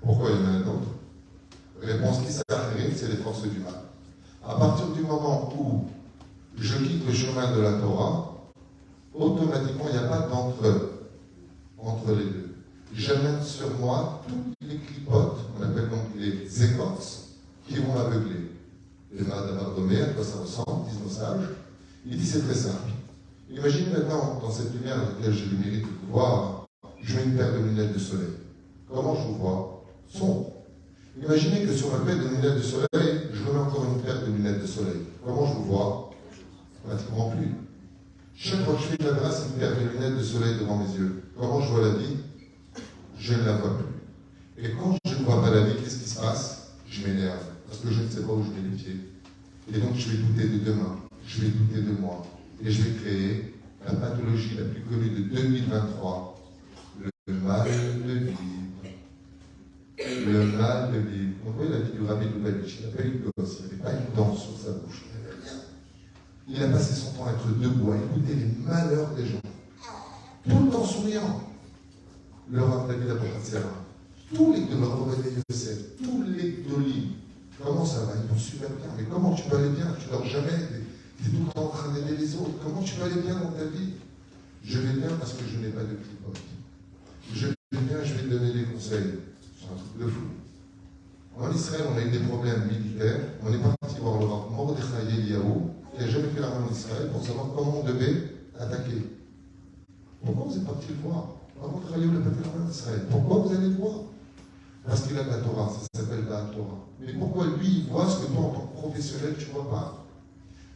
Pourquoi il y en a d'autres? Réponse qui s'acherim, c'est les forces du mal. À partir du moment où je quitte le chemin de la Torah, automatiquement, il n'y a pas entre les deux. J'amène sur moi toutes les clipotes, on appelle donc les écorces, qui vont m'aveugler. Les Madame Ardomé, à quoi ça ressemble, disent nos sages. Il dit c'est très simple. Imagine maintenant, dans cette lumière dans laquelle j'ai le mérite de vous voir, je mets une paire de lunettes de soleil. Comment je vous vois? Sombre. Imaginez que sur ma paire de lunettes de soleil, je remets encore une paire de lunettes de soleil. Comment je vous vois? Pratiquement plus. Chaque fois que je fais de la grâce, une paire de lunettes de soleil devant mes yeux. Comment je vois la vie? Je ne la vois plus. Et quand je ne vois pas la vie, qu'est-ce qui se passe? Je m'énerve, parce que je ne sais pas où je mets les pieds. Et donc je vais douter de demain, je vais douter de moi. Et je vais créer la pathologie la plus connue de 2023, le mal de vivre. Le mal de vivre. On voit la vie du Rabbi Lubavitch, il n'a pas eu de gosse, il n'avait pas une dent sur sa bouche, il n'avait rien. Il a passé son temps à être debout, à écouter les malheurs des gens. Tout le temps souriant. Le Rav David Abrahatzera, tous les de Yosef, tous les Gdolim, comment ça va? Ils vont super bien. Mais comment tu peux aller bien? Tu dors jamais, tu es tout le temps en train d'aider les autres. Comment tu peux aller bien dans ta vie? Je vais bien parce que je n'ai pas de clipote. Je vais bien, je vais te donner des conseils. C'est un truc de fou. En Israël, on a eu des problèmes militaires. On est parti voir le Rav Mordechai Eliyahu, qui n'a jamais fait la main en Israël, pour savoir comment on devait attaquer. Pourquoi vous êtes parti le voir? Avant de travailler, on n'a pas fait la main en Israël. Pourquoi vous allez le voir? Parce qu'il a de la Torah, ça s'appelle la Torah. Mais pourquoi lui, il voit ce que toi, en tant que professionnel, tu ne vois pas?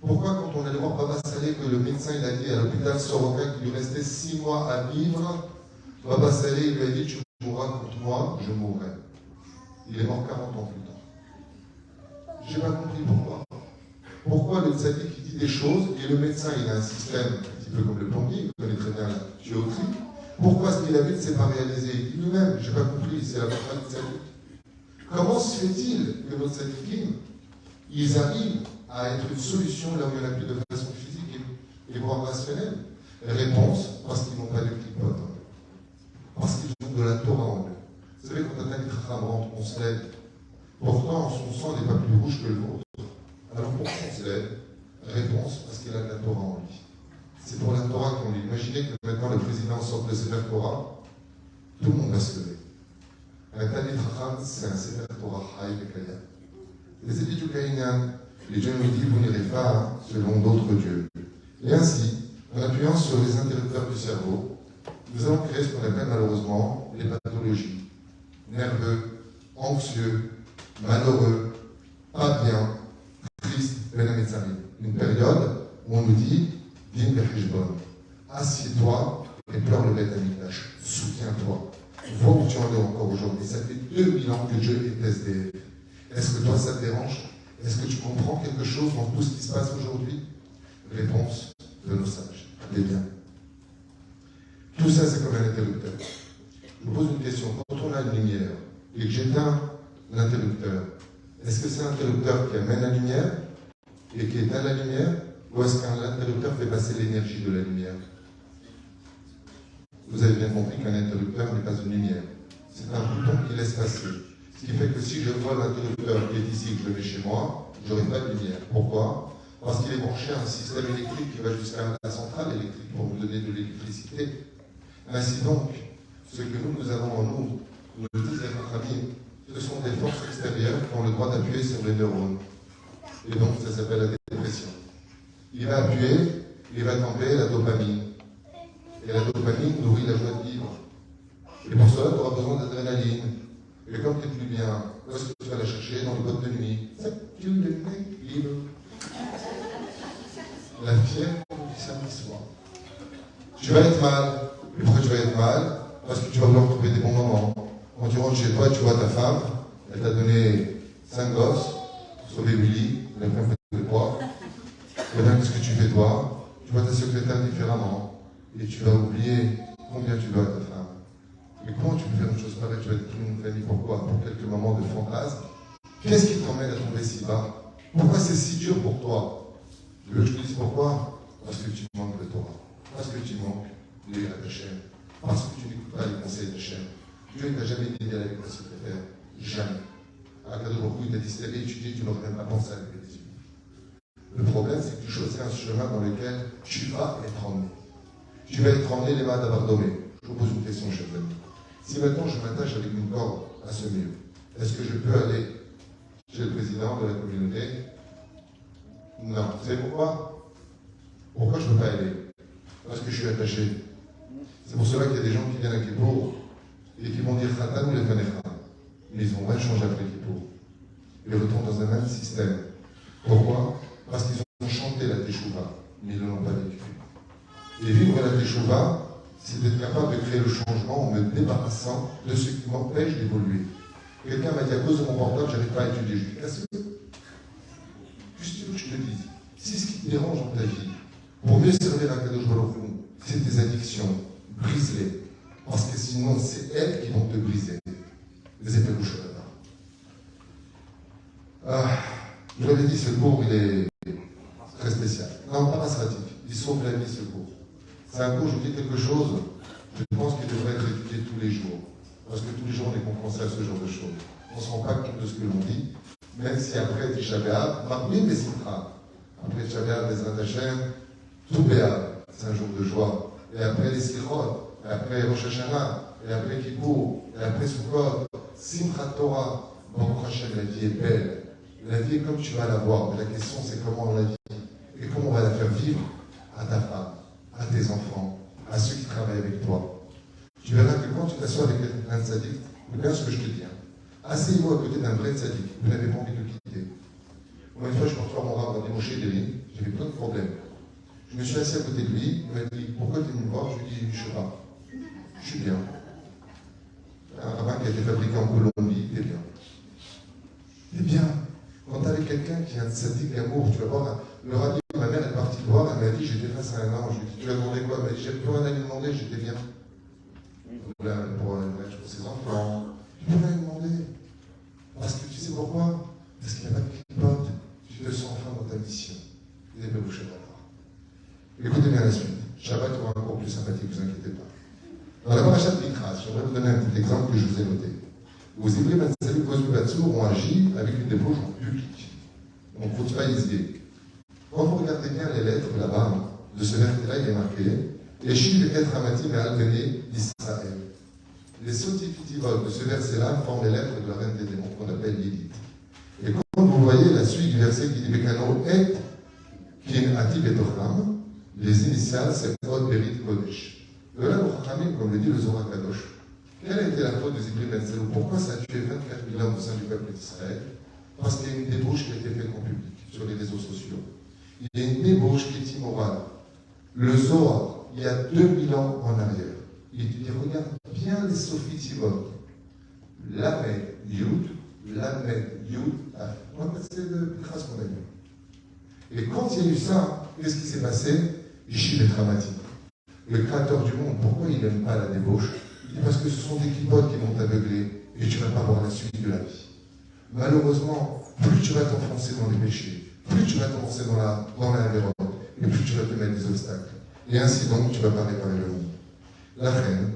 Pourquoi, quand on allait voir Baba Saleh, que le médecin il a dit à l'hôpital Soroka qu'il lui restait 6 mois à vivre, Baba Saleh il lui a dit tu mourras contre moi, je mourrai. Il est mort 40 ans plus tard. Je n'ai pas compris pourquoi. Pourquoi le tzaddik il dit des choses et le médecin il a un système un petit peu comme le plombier, il connaît très bien la tuyauterie. Pourquoi ce qu'il a vu ne s'est pas réalisé? Il dit lui-même, je n'ai pas compris, c'est la morale du tzaddik. Comment se fait-il que nos tzaddikim, ils arrivent à être une solution là où il n'y en a plus de façon physique et voire rationnelle? Réponse, parce qu'ils n'ont pas de clipote. Parce qu'ils ont de la Torah en eux. Vous savez, quand on a des Chacham rentre, on se lève. Pourtant, son sang n'est pas plus rouge que le vôtre. Alors pourquoi on se lève? Réponse, parce qu'il a de la Torah en lui. C'est pour la Torah qu'on lit. Imaginez que maintenant le président sorte de Sefer Torah, tout le monde va se lever. Un Talmid Chacham, c'est un Sefer Torah Haï Bekaya. Les élites du Kaïnan, les gens nous disent vous n'irez pas selon d'autres dieux. Et ainsi, en appuyant sur les interrupteurs du cerveau, nous allons créer ce qu'on appelle malheureusement les pathologies. Nerveux, anxieux, malheureux, pas bien, triste, une période où on nous dit Din Bechishbon, assieds-toi et pleure le Beth Amikdash, soutiens-toi. Vois où tu en es encore aujourd'hui. Ça fait 2000 ans que Dieu est SDF. Est-ce que toi ça te dérange? Est-ce que tu comprends quelque chose dans tout ce qui se passe aujourd'hui? Réponse de nos sages. Eh bien, tout ça c'est comme un interrupteur. Je vous pose une question. Quand on a une lumière et que j'éteins l'interrupteur, est-ce que c'est l'interrupteur qui amène la lumière et qui éteint la lumière, ou est-ce qu'un interrupteur fait passer l'énergie de la lumière? Vous avez bien compris qu'un interrupteur n'est pas une lumière. C'est un bouton qui laisse passer. Ce qui fait que si je vois l'interrupteur qui est ici, que je le mets chez moi, je n'aurai pas de lumière. Pourquoi? Parce qu'il est branché à un système électrique qui va jusqu'à la centrale électrique pour nous donner de l'électricité. Ainsi donc, ce que nous avons en nous, nous le disent les Rachamim, ce sont des forces extérieures qui ont le droit d'appuyer sur les neurones. Et donc, ça s'appelle la dépression. Il va appuyer, il va tomber la dopamine. Et la dopamine nourrit la joie de vivre. Et pour cela, tu auras besoin d'adrénaline. Et comme tu n'es plus bien, où est-ce que tu vas la chercher? Dans les boîtes de nuit. Tu le mets libre. La fièvre du samedi soir. Tu vas être mal. Et pourquoi tu vas être mal? Parce que tu vas vouloir trouver des bons moments. Quand tu rentres chez toi, tu vois ta femme, elle t'a donné 5 gosses pour sauver Willy, il a pris un peu de poids. Et bien, qu'est-ce que tu fais toi? tu vois ta secrétaire différemment, et tu vas oublier combien tu dois à ta femme. Mais comment tu peux faire une chose pareille? Tu vas être une famille, pourquoi? Pour quelques moments de fantasme. Qu'est-ce qui t'emmène à tomber si bas? Pourquoi c'est si dur pour toi? Tu veux que je te dise pourquoi? Parce que tu manques de Torah. Parce que tu manques de Hachem. Parce que tu n'écoutes pas les conseils d'Hachem. Dieu ne t'a jamais dit d'aller avec ta secrétaire. Jamais. Akadosh Baruch Hu, il t'a dit, si tu avais étudié, tu n'aurais même pas pensé à lever les yeux. Le problème, c'est que tu choisis un chemin dans lequel tu vas être emmené. Tu vas être emmené les mains d'abardomé. Je vous pose une question, chers amis. Si maintenant je m'attache avec une corde à ce mur, est-ce que je peux aller chez le président de la communauté? Non. Vous savez pourquoi? Pourquoi je ne peux pas y aller? Parce que je suis attaché. C'est pour cela qu'il y a des gens qui viennent à Kippour et qui vont dire Khatan ou les Fanecha. Mais ils vont rien changer après Kippour. Ils retournent dans un même système. Pourquoi? Parce qu'ils ont chanté la Teshuvah, mais ils ne l'ont pas vécu. Et vivre la Teshuvah, c'est d'être capable de créer le changement en me débarrassant de ce qui m'empêche d'évoluer. Quelqu'un m'a dit à cause de mon portable, je n'arrive pas à étudier. Je lui dis, qu'est-ce que juste que je te dise, si ce qui te dérange dans ta vie, pour mieux servir à Kadosh Baruch Hu, c'est tes addictions, brise-les. Parce que sinon, c'est elles qui vont te briser. Les épées au je vous l'avais dit, ce cours, il est très spécial. Non, pas masratique. Il sauve la vie, ce cours. C'est un cours, je vous dis quelque chose, je pense qu'il devrait être étudié tous les jours. Parce que tous les jours, on est confronté à ce genre de choses. On ne se rend pas compte de ce que l'on dit, même si après Tisha B'Av, Marmim et Simcha. Après Tisha B'Av, les Hashem, tout B'Av, c'est un jour de joie. Et après les Slichot, et après Rosh Hashanah, et après Kippour, et après Sukkot, Simchat Torah, Baruch Hashem, la vie est belle. La vie est comme tu vas la voir, mais la question c'est comment on la vit. Et comment on va la faire vivre à ta femme, à tes enfants, à ceux qui travaillent avec toi. Tu verras que quand tu t'assois avec un tzaddik, regarde ce que je te dis. Asseyez-vous à côté d'un vrai tzaddik, vous n'avez pas envie de le quitter. Moi, une fois, je portais mon rab dans des mochées d'Eline, j'avais plein de problèmes. Je me suis assis à côté de lui, il m'a dit, pourquoi tu es venu me voir? Je lui ai dit, je ne sais pas. Je suis bien. Un rabbin qui a été fabriqué en Colombie, il est bien. Il est bien. Quand tu es avec quelqu'un qui a un tzaddik d'amour, tu vas voir, le rabbi, ma mère est partie le voir, elle m'a dit, j'étais face à un ange. Je lui ai dit, tu as demandé quoi? Elle m'a dit, j'ai plus rien à lui demander, j'étais bien. Pour ses enfants. Tu peux rien lui demander. Parce que tu sais pourquoi? Parce qu'il n'y a pas de clipote. Tu te sens enfin dans ta mission. Vous n'avez pas bouché la Écoutez bien la suite. Shabbat aura un cours plus sympathique, ne vous inquiétez pas. Dans la parashat Mikras, j'aimerais vous donner un petit exemple que je vous ai noté. Vos Hébreux Bensalim Kozubetsour ont agi avec une débauche publique. Donc, il ne faut pas hésiter. Quand vous regardez bien les lettres là-bas, de ce verset-là, il est marqué Eshiv et Ramati Me'alvene d'Israël. Les sotifitivot de ce verset-là forment les lettres de la reine des démons qu'on appelle Yédith. Et quand vous voyez la suite du verset qui dit Bekano et Kin Ati Betochram, les initiales c'est Od Berit Kodesh. De là, le Chachamim, comme le dit le Zohar Kadosh, quelle a été la faute des Hébreux Benzelou? Pourquoi ça a tué 24 000 hommes au sein du peuple d'Israël? Parce qu'il y a une débauche qui a été faite en public, sur les réseaux sociaux. Il y a une débauche qui est immorale. Le Zohar, il y a 2000 ans en arrière, il dit, regarde bien les sophitivot. Lamed Yud, Lamed Yud, c'est le Pichas qu'on a vu. Et quand il y a eu ça, qu'est-ce qui s'est passé? Yeshiv et Ramati. Le créateur du monde, pourquoi il n'aime pas la débauche? Il dit parce que ce sont des clipotes qui vont t'aveugler et tu ne vas pas voir la suite de la vie. Malheureusement, plus tu vas t'enfoncer dans les péchés, plus tu vas t'enfoncer dans l'environnement, et plus tu vas te mettre des obstacles. Et ainsi donc, tu ne vas pas réparer le monde. La reine,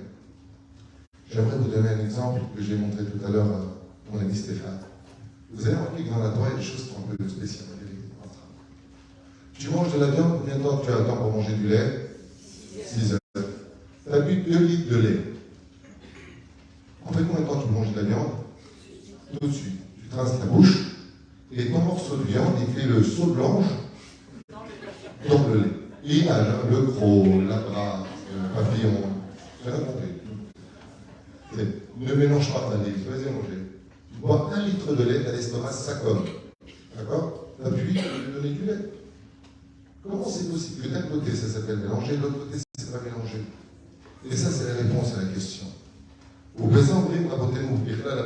j'aimerais vous donner un exemple que j'ai montré tout à l'heure à mon ami Stéphane. Vous avez remarqué que dans la Torah, il y a des choses qui sont un peu spéciales. Tu manges de la viande, combien de temps tu as le temps pour manger du lait? 6 heures. Tu as bu 2 litres de lait. En fait, combien de temps tu manges de la viande? Tout de suite. Tu traces ta bouche, et ton morceau de viande, il fait le saut de l'ange dans le lait. Et il nage, le croc, la brasse, le papillon. Tu as compris. Ne mélange pas ta lait, vas-y manger. Tu bois 1 litre de lait, tu as l'estomac s'accorde. D'accord? Tu appuies, tu lui donner du lait. Comment c'est possible que d'un côté ça s'appelle mélanger, de l'autre côté c'est pas mélanger? Et ça c'est la réponse à la question. Au présent, la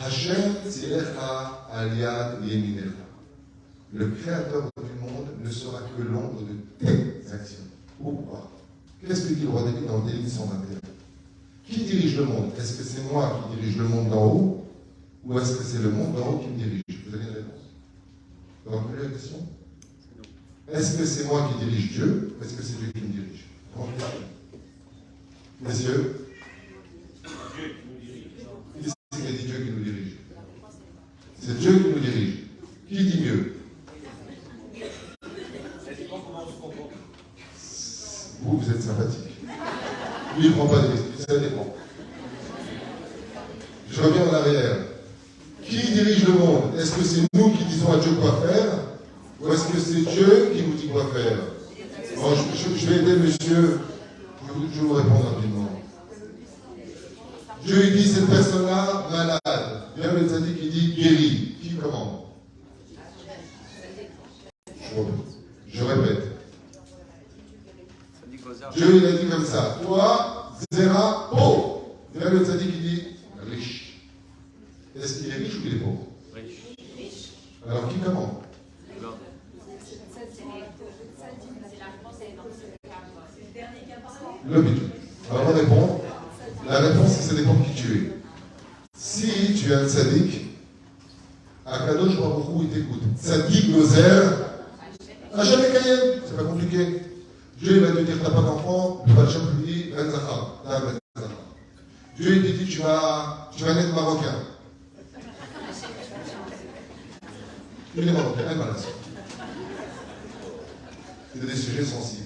Hashem tsilecha aliad yeminecha. Le créateur du monde ne sera que l'ombre de tes actions. Pourquoi? Qu'est-ce que dit le roi David dans le Délice 121? Qui dirige le monde? Est-ce que c'est moi qui dirige le monde d'en haut? Ou est-ce que c'est le monde d'en haut qui me dirige? Vous avez une réponse? Vous avez entendu la question? Est-ce que c'est moi qui dirige Dieu? Ou est-ce que c'est Dieu qui me dirige? Messieurs? Qui c'est qui a dit Dieu qui nous dirige? C'est Dieu qui nous dirige. Qui dit mieux? Vous êtes sympathique. Lui, il ne prend pas de risques, ça dépend. Je reviens en arrière. Qui dirige le monde? Est-ce que c'est nous qui disons à Dieu quoi faire? Ou est-ce que c'est Dieu qui nous dit quoi faire? Bon, je vais aider monsieur. Je vais vous répondre rapidement. Dieu dit cette personne-là malade. Bien le tzaddik qui dit guéri. Qui commande? Je répète. Dieu il a dit comme ça. Toi, Zera, pauvre. Bien le tzaddik qui dit riche. Est-ce qu'il est riche ou il est pauvre? Riche. Alors qui commande? Le but. Alors on répond. La réponse, c'est ça dépend qui tu es. Si tu es un tzaddik, Akadosh Baruch Hu, il t'écoute. Tzaddik Gozer, Hachem Ekayem, c'est pas compliqué. Dieu il va te dire, t'as pas d'enfant, le Hachem lui dit, Ben Zachar, t'as Ben Zachar. Dieu il te dit, tu vas naître marocain. Il est marocain, elle va là-dessus. C'est des sujets sensibles.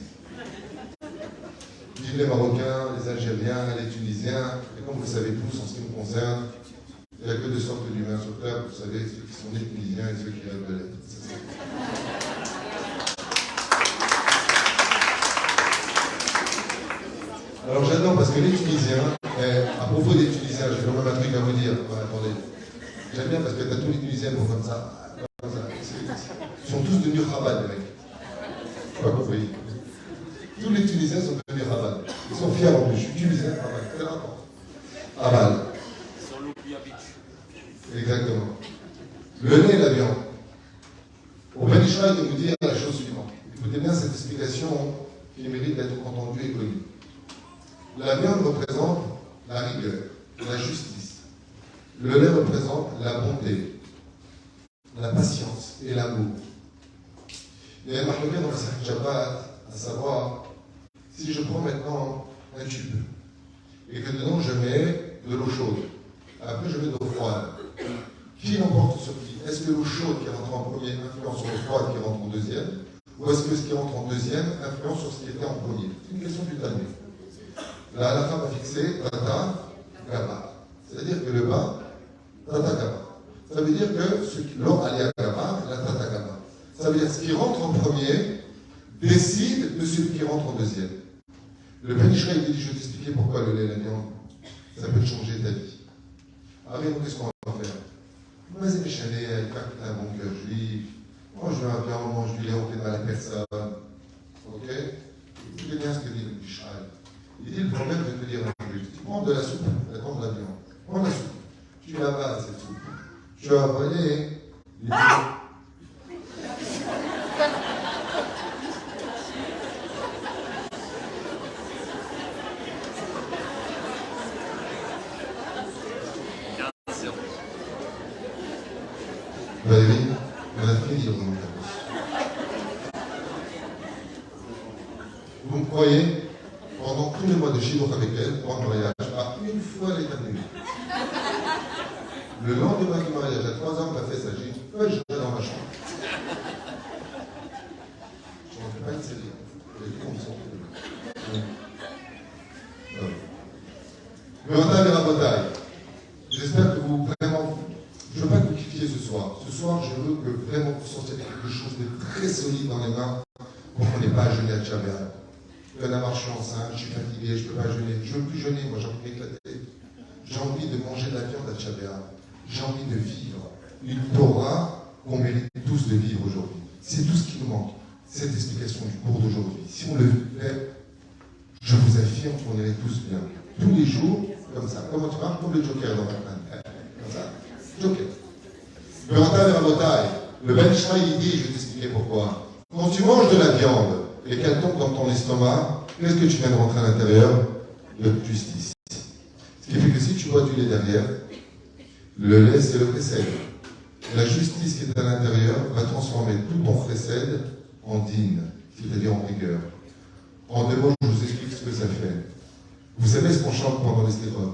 Vivent les Marocains, les Algériens, les Tunisiens, et comme vous le savez tous, en ce qui me concerne, il n'y a que deux sortes d'humains sur Terre, vous savez, ceux qui sont nés Tunisiens et ceux qui rêvent de l'être. Alors j'adore parce que les Tunisiens, à propos des Tunisiens, j'ai quand même un truc à vous dire. Ouais, attendez. J'aime bien parce que tu as tous les Tunisiens pour comme ça. Ils sont tous devenus rabat, les mecs. Je n'ai pas compris. Tous les Tunisiens sont devenus rabat. Ils sont fiers en plus. Je suis Tunisien, rabat. C'est rapport. Rabat. Exactement. Le nez et la viande. Au Ben Ishraï de nous dire la chose suivante. Écoutez bien cette explication qui mérite d'être entendue et connue. La viande représente la rigueur, la justice. Le lait représente la bonté, la patience et l'amour. Il y a un marqué dans le Sahih Shabbat, à savoir, si je prends maintenant un tube et que dedans je mets de l'eau chaude, après je mets de l'eau froide, qui l'emporte sur qui? Est-ce que l'eau chaude qui rentre en premier influence sur l'eau froide qui rentre en deuxième? Ou est-ce que ce qui rentre en deuxième influence sur ce qui était en premier? C'est une question du Talmud. La halakha va fixer Tata Gaba. C'est-à-dire que le bas, Tata Gaba. Ça veut dire que l'or alia Gaba, la Tata Gaba. Ça veut dire que ce qui rentre en premier décide de celui qui rentre en deuxième. Le Ben Ishraï dit, je vais t'expliquer pourquoi le lait et la viande, ça peut changer ta vie. Alors, qu'est-ce qu'on va faire? Vas-y, Michel, elle capte un bon cœur juif. Mange un viande, mange du lait, on fait mal à personne. Ok? Écoutez bien ce que dit le Ben Ishraï. Il dit le problème, je vais te dire un truc. Tu prends de la soupe, d'accord, de la viande. Prends la soupe. Tu l'avales cette soupe. Tu vas avaler les Valérie, on a fini dans mon Vous me croyez? Pendant tous les mois de Shiloh avec elle, pendant le mariage, à une fois elle est venue. Le lendemain du mariage, à 3 ans, on m'a fait sa gîte, je vais dans ma chambre. Je n'en fais pas une série. J'ai dit qu'on me sentait. Mais on a la bataille. J'espère que vous vraiment. Je ne veux pas que vous kiffiez ce soir. Ce soir, je veux que vraiment vous sentiez quelque chose de très solide dans les mains pour qu'on n'ait pas à jeûner à Tchabéa. Je suis enceinte, je suis fatigué, je ne peux pas jeûner. Je ne veux plus jeûner, moi j'ai envie d'éclater. J'ai envie de manger de la viande à Tchabéa. J'ai envie de vivre une Torah qu'on mérite tous de vivre aujourd'hui. C'est tout ce qui nous manque, cette explication du cours d'aujourd'hui. Si on le fait, je vous affirme qu'on irait tous bien. Tous les jours, comme ça. Comment tu parles? Comme le Joker dans ma main. Comme ça. Joker. Le Ranta vers la bataille. Le Ben Ishraï, il dit, je vais t'expliquer pourquoi. Quand tu manges de la viande et qu'elle tombe dans ton estomac, qu'est-ce que tu viens de rentrer à l'intérieur? De justice. Ce qui fait que si tu bois du lait derrière, le lait c'est le précède. La justice qui est à l'intérieur va transformer tout ton précède en dîne, c'est-à-dire en rigueur. En 2 mots, je vous explique ce que ça fait. Vous savez ce qu'on chante pendant les stérodes?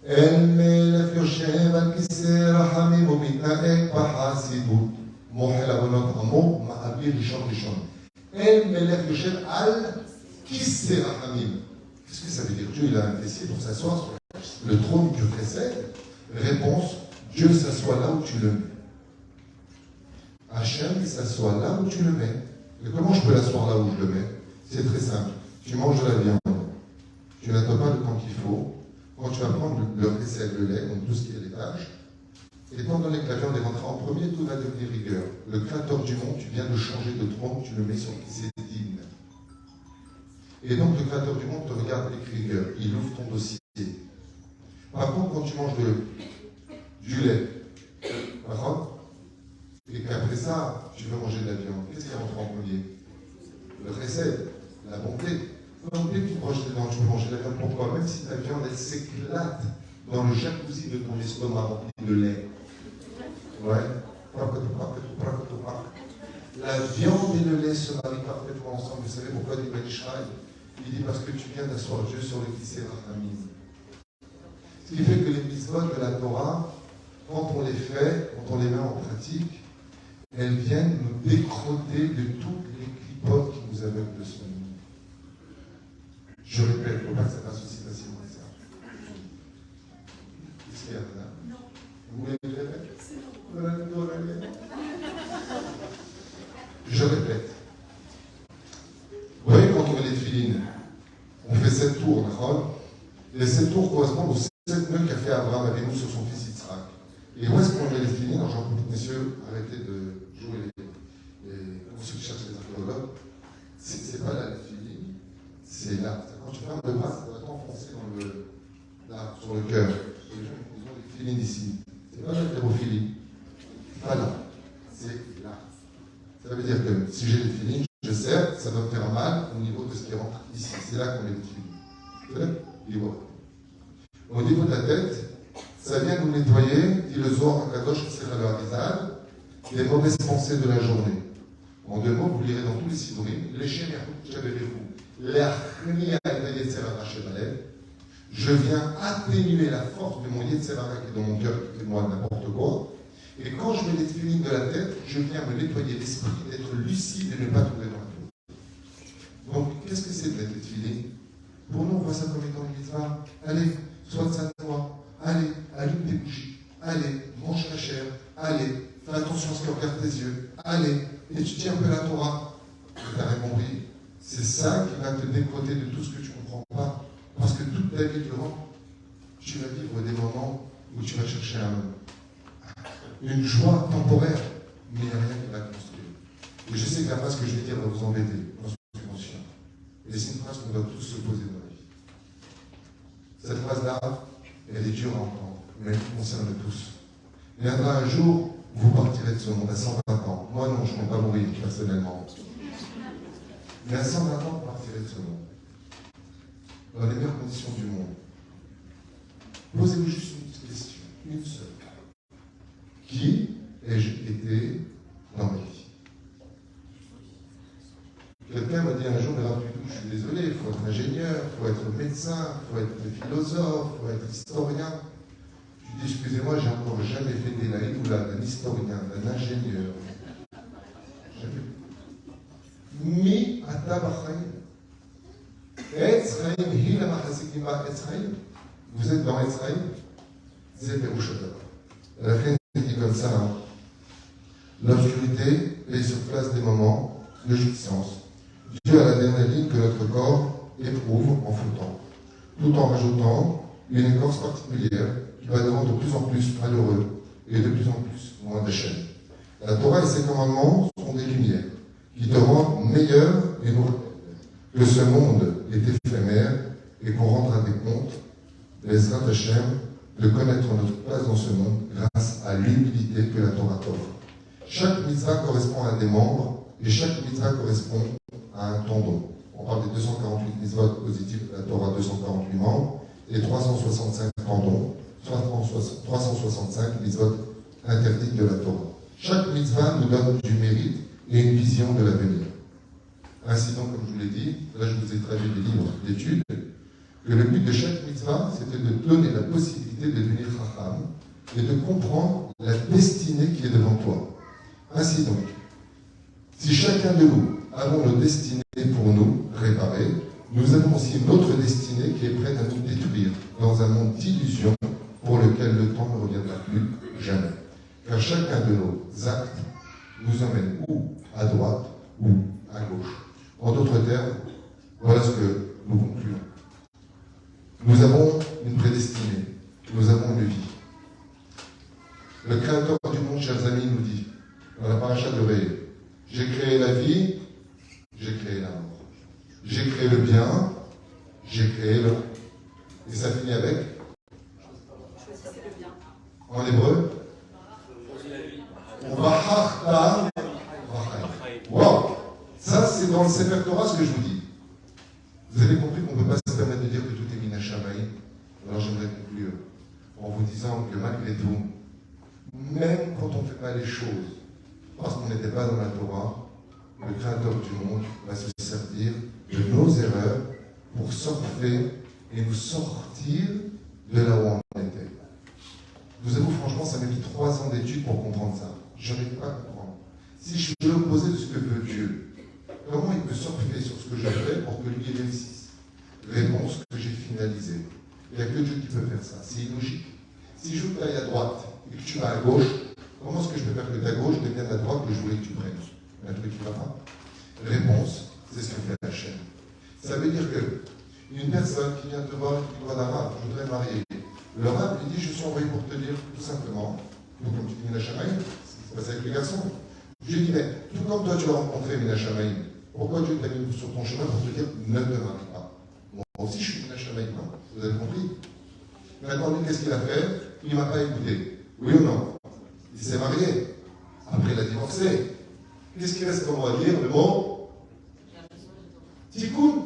El melech yoshev al kiseh rachamim umitnaeg b'chassidut. Mohel avonot amo ma'avir rishon rishon. El melech yoshev al kiseh rachamim. Qu'est-ce que ça veut dire? Dieu il a un fessier pour s'asseoir sur le trône du précède. Réponse, Dieu s'assoit là où tu le mets. Hachem il s'assoit là où tu le mets. Et comment je peux l'asseoir là où je le mets? C'est très simple. Tu manges de la viande. Tu n'attends pas le temps qu'il faut. Quand tu vas prendre le précède, le lait, donc tout ce qui est laitage, étant donné que la viande est rentrée en premier, tout va devenir rigueur. Le créateur du monde, tu viens de changer de trône, tu le mets sur qui c'est digne. Et donc le créateur du monde te regarde avec rigueur. Il ouvre ton dossier. Par contre, quand tu manges du lait, et qu'après ça, tu veux manger de la viande, qu'est-ce qui rentre en premier? Le précède, la bonté. Donc, dès que tu manges dedans, tu peux manger de la viande. Pourquoi? Même si ta viande, elle s'éclate dans le jacuzzi de ton estomac rempli de lait. Ouais. La viande et le lait se marient parfaitement ensemble. Vous savez pourquoi dit Ben Ishraï? Il dit parce que tu viens d'asseoir Dieu sur le kisser rachamim. Ce qui fait que les mitzvot de la Torah, quand on les fait, quand on les met en pratique, elles viennent nous décroter de toutes les clipotes qui nous aveuglent de son nom. Je répète, il ne faut pas que ça passe aussi facilement que ça. Qu'est-ce qu'il y a, madame? Non. Vous voulez que je répète? Je répète. Vous voyez, quand on met les filines, on fait 7 tours, d'accord? Les 7 tours correspondent aux 7 nœuds qu'a fait Abraham avec nous sur son fils Yitzhak. Et où est-ce qu'on met les filines? Alors j'en prie, messieurs, arrêtez de jouer pour ceux qui cherchent les archéologues. C'est pas la filine, c'est là. Quand tu fermes le bras, ça doit t'enfoncer là, sur le cœur. Les gens, ils ont les filines ici. C'est pas l'haltérophilie. Pas là. C'est là. Ça veut dire que si j'ai des filines, je serre, ça va me faire mal au niveau de ce qui rentre ici. C'est là qu'on met les filines. C'est vrai? Au niveau de la tête, ça vient nous nettoyer, dit le Zohar HaKadosh, c'est le Harizal, des mauvaises pensées de la journée. En 2 mots, vous lirez dans tous les sidourim, je viens atténuer la force de mon Yetzerara qui est dans mon cœur, qui fait de moi n'importe quoi. Et quand je mets les filines de la tête, je viens me nettoyer l'esprit, d'être lucide et ne pas tomber dans la faute. Donc, qu'est-ce que c'est de les filines? Pour nous, on voit ça comme étant une mitzvah. Allez, sois de sa toi. Allez, allume tes bougies. Allez, mange la chair. Allez, fais attention à ce que regarde tes yeux. Allez, étudie un peu la Torah. Tu as rien compris. C'est ça qui va te décoter de tout ce que tu ne comprends pas. Parce que toute ta vie durant, tu vas vivre des moments où tu vas chercher une joie temporaire, mais il n'y a rien qui va construire. Et je sais que la phrase que je vais dire va vous embêter. J'en suis conscient. Et c'est une phrase qu'on doit tous se poser dans la vie. Cette phrase-là, elle est dure à entendre, mais elle nous concerne tous. Il viendra un jour où vous partirez de ce monde à 120 ans. Moi, non, je ne vais pas mourir personnellement. Mais à 120 ans, vous partirez de ce monde. Dans les meilleures conditions du monde. Posez-vous juste une petite question, une seule. Qui ai-je été dans ma vie? Quelqu'un m'a dit un jour, mais alors du tout, je suis désolé, il faut être ingénieur, il faut être médecin, il faut être philosophe, il faut être historien. Je dis, excusez-moi, j'ai encore jamais fait des laïcs ou d'un historien, d'un ingénieur. Jamais. Mi atabachayim. Etzraïm, hila machasikima Etzraïm. Vous êtes dans Etzraïm? Vous êtes au Shabbat. La fin dit comme ça. Hein. L'obscurité paye sur place des moments de jouissance. Dieu a l'adrénaline que notre corps éprouve en flottant, tout en rajoutant une écorce particulière qui va nous rendre de plus en plus malheureux et de plus en plus moins d'Hachem. La Torah et ses commandements sont des lumières qui te rendent meilleur et nous que ce monde est éphémère et qu'on rendra des comptes, Bezrat Hachem, de connaître notre place dans ce monde grâce à l'humilité que la Torah t'offre. Chaque mitzvah correspond à des membres et chaque mitzvah correspond à un tendon. On parle des 248 mitzvot positifs de la Torah, 248 membres, et 365 tendons, 365 mitzvot interdits de la Torah. Chaque mitzvah nous donne du mérite et une vision de l'avenir. Ainsi donc, comme je vous l'ai dit, là je vous ai traduit des livres d'études, que le but de chaque mitzvah, c'était de donner la possibilité de devenir chacham et de comprendre la destinée qui est devant toi. Ainsi donc, si chacun de nous avons nos destinées pour nous réparer, nous avons aussi une autre destinée qui est prête à nous détruire dans un monde d'illusions pour lequel le temps ne reviendra plus jamais. Car chacun de nos actes nous emmène ou à droite ou à gauche. En d'autres termes, voilà ce que nous concluons. Nous avons une prédestinée, nous avons une vie. Le Créateur du monde, chers amis, nous dit, dans la paracha de Réé, j'ai créé la vie, j'ai créé la mort. J'ai créé le bien, j'ai créé le... Et ça finit avec en hébreu, wow. Ça, c'est dans le Sefer Torah ce que je vous dis. Vous avez compris qu'on ne peut pas se permettre de dire que tout est Mina Shamaï. Alors j'aimerais conclure en vous disant que malgré tout, même quand on ne fait pas les choses, parce qu'on n'était pas dans la Torah, le Créateur du monde va se servir de nos erreurs pour surfer et nous sortir de là où on était. Je vous avoue, franchement, ça m'a mis 3 ans d'études pour comprendre ça. Je n'arrive pas à comprendre. Si je suis l'opposé de ce que veut Dieu, comment il peut surfer sur ce que je fais pour que lui réussisse? Réponse que j'ai finalisée. Il n'y a que Dieu qui peut faire ça. C'est illogique. Si je veux que tu ailles à droite et que tu vas à gauche, comment est-ce que je peux faire que ta gauche devienne la droite que je voulais que tu prennes? Un truc qui ne va pas. Réponse, c'est ce que fait la chaîne. Ça veut dire que une personne qui vient te voir et qui dit Madame, je voudrais marier. Le rab lui dit, je suis envoyé pour te dire tout simplement, donc comme tu dis Mina Shamaïm, c'est passé avec les garçons. Je lui dis, mais tout comme toi tu as rencontré Mina Shamaïm, pourquoi Dieu t'a mis sur ton chemin pour te dire ne te marie pas? Moi aussi je suis Mina Shamaïm, non? Vous avez compris? Maintenant, lui, qu'est-ce qu'il a fait? Il ne m'a pas écouté. Oui ou non? Il s'est marié. Après, il a divorcé. Qu'est-ce qu'il reste comme on va dire? Le mot Tikkun.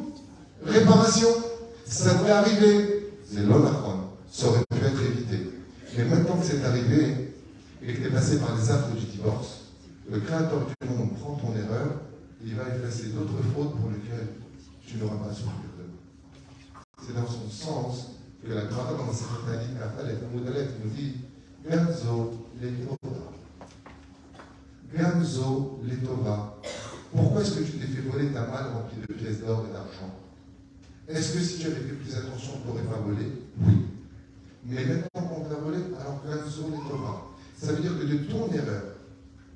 Réparation. Ça devait arriver. C'est l'onachron. Ça aurait pu être évité. Mais maintenant que c'est arrivé et que tu es passé par les affres du divorce, le Créateur du monde prend ton erreur et il va effacer d'autres fautes pour lesquelles tu n'auras pas à souffrir de. C'est dans son sens que la Gemara dans cette année nous dit Gamzo letova. Gamzo letova. Pourquoi est-ce que tu t'es fait voler ta malle remplie de pièces d'or et d'argent? Est-ce que si tu avais fait plus attention, tu n'aurais pas volé? Oui. Mais maintenant qu'on t'a volé, alors Gamzo letova. Ça veut dire que de ton erreur,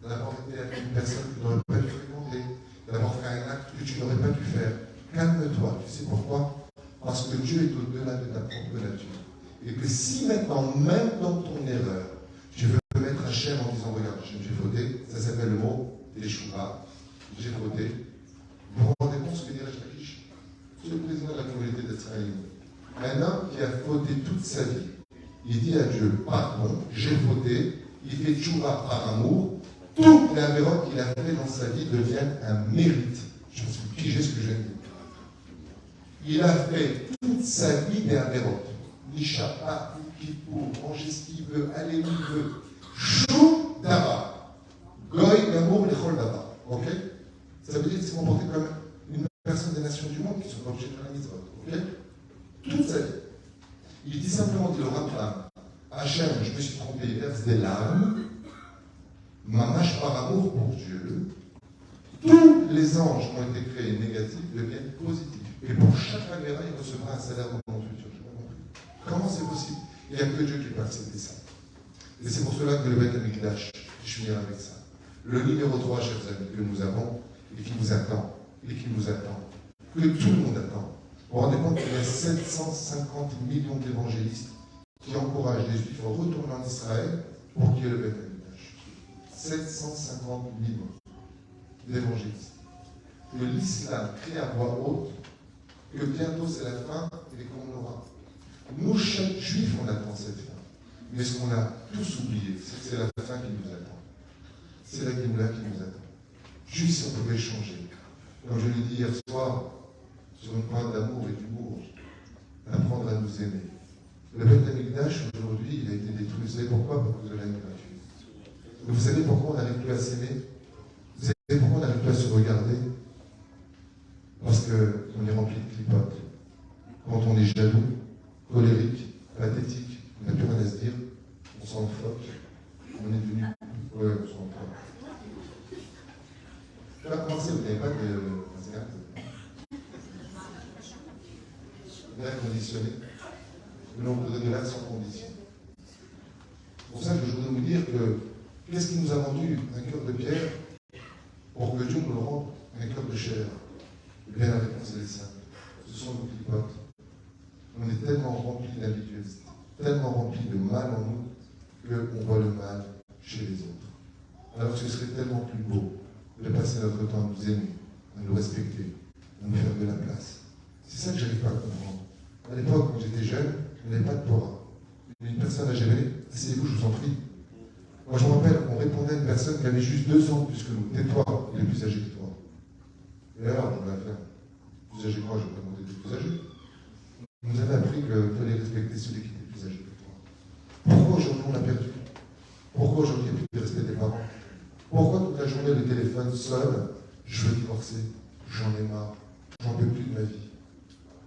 d'avoir été avec une personne que tu n'aurais pas dû fréquenter, d'avoir fait un acte que tu n'aurais pas dû faire, calme-toi. Tu sais pourquoi? Parce que Dieu est au-delà de ta propre nature. Et que si maintenant, même dans ton erreur, tu veux mettre Hachem en disant, regarde, j'ai fauté, ça s'appelle le mot Teshuva, j'ai fauté. Vous vous rendez compte ce que dit Resh Lakish? C'est le président de la communauté d'Israël. Un homme qui a fauté toute sa vie, il dit à Dieu, pardon, j'ai fauté, il fait Teshuva par amour, toutes les avérotes qu'il a fait dans sa vie deviennent un mérite. Je me suis pigé ce que je viens de dire. Il a fait toute sa vie des avérotes. Ni Shabbat, ni Kippour, manger ce qu'il veut, aller où il veut. Chou Dava. Goy, l'amour, les chol Dava. Ok? Ça veut dire qu'il s'est comporté comme une personne des nations du monde qui sont pas obligées de faire la mitzvot. Ok? Toute sa vie. Il dit simplement, dit le Rambam, Hachem, je me suis trompé, il verse des larmes, mamache par amour pour Dieu. Tous les anges qui ont été créés négatifs deviennent positifs. Et pour chaque avéra, il recevra un salaire dans le futur. Comment c'est possible? Il n'y a que Dieu qui peut accepter ça. Et c'est pour cela que le Beth Amikdash, je finirai avec ça. Le numéro 3, chers amis, que nous avons, et qui nous attend, que tout le monde attend. Vous vous rendez compte qu'il y a 750 millions d'évangélistes qui encouragent les Juifs à retourner en Israël pour qu'il y ait le Beth Amikdash. 750 millions d'évangélistes. Que l'islam crie à voix haute que bientôt c'est la fin et qu'on aura. Nous, chaque juif, on attend cette fin. Mais ce qu'on a tous oublié, c'est que c'est la fin qui nous attend. C'est la Géoula qui nous attend. Juste si on pouvait échanger. Comme je l'ai dit hier soir, sur une pointe d'amour et d'humour, apprendre à nous aimer. Le Beth Amikdash, aujourd'hui, il a été détruit. Vous savez pourquoi? Parce que de la haine gratuite. Vous savez pourquoi on n'arrive plus à s'aimer? Vous savez pourquoi on n'arrive plus à se regarder? Parce qu'on est rempli de clipotes. Quand on est jaloux, colérique, pathétique, on n'a plus rien à se dire, on s'en fout. On est devenu. Ouais, on s'en fout. Je vais commencer, vous n'avez pas de. L'air conditionné. Nous, on peut donner l'air sans condition. C'est pour ça que je voudrais vous dire que qu'est-ce qui nous a rendu un cœur de pierre pour que Dieu nous le rende un cœur de chair? Eh bien, la réponse est simple. Ce sont nos clipotes. On est tellement remplis d'habitudes, tellement remplis de mal en nous, qu'on voit le mal chez les autres. Alors que ce serait tellement plus beau de passer notre temps à nous aimer, à nous respecter, à nous faire de la place. C'est ça que je n'arrive pas à comprendre. À l'époque, quand j'étais jeune, on n'avait pas de Torah. Une personne à gérer, asseyez-vous, je vous en prie. Moi, je me rappelle, on répondait à une personne qui avait juste 2 ans de plus que nous. Tais-toi, il est plus âgé que toi. Et alors, on va faire. Plus âgé que moi, je vais pas demander d'être plus âgé. On nous avait appris qu'il fallait respecter celui qui était plus âgé que toi. Pourquoi aujourd'hui on l'a perdu? Pourquoi aujourd'hui il n'y a plus de respect des parents? Pourquoi toute la journée le téléphone sonne? Je veux divorcer, j'en ai marre, j'en peux plus de ma vie.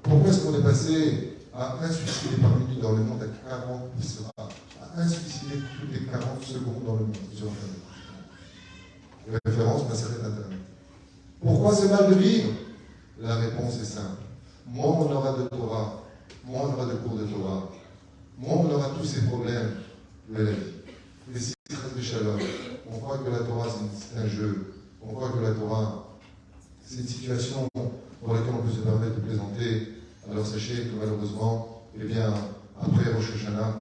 Pourquoi est-ce qu'on est passé à un suicidé par minute dans le monde à 40, à un suicidé toutes les 40 secondes dans le monde sur Internet? Référence, ma série d'Internet. Pourquoi ce mal de vivre? La réponse est simple. Moins on aura de Torah, moins on aura de cours de Torah, moins on aura tous ces problèmes de la vie. Les secrets de chaleur. On croit que la Torah c'est un jeu. On croit que la Torah c'est une situation pour laquelle on peut se permettre de plaisanter. Alors sachez que malheureusement, eh bien, après Rosh Hashanah,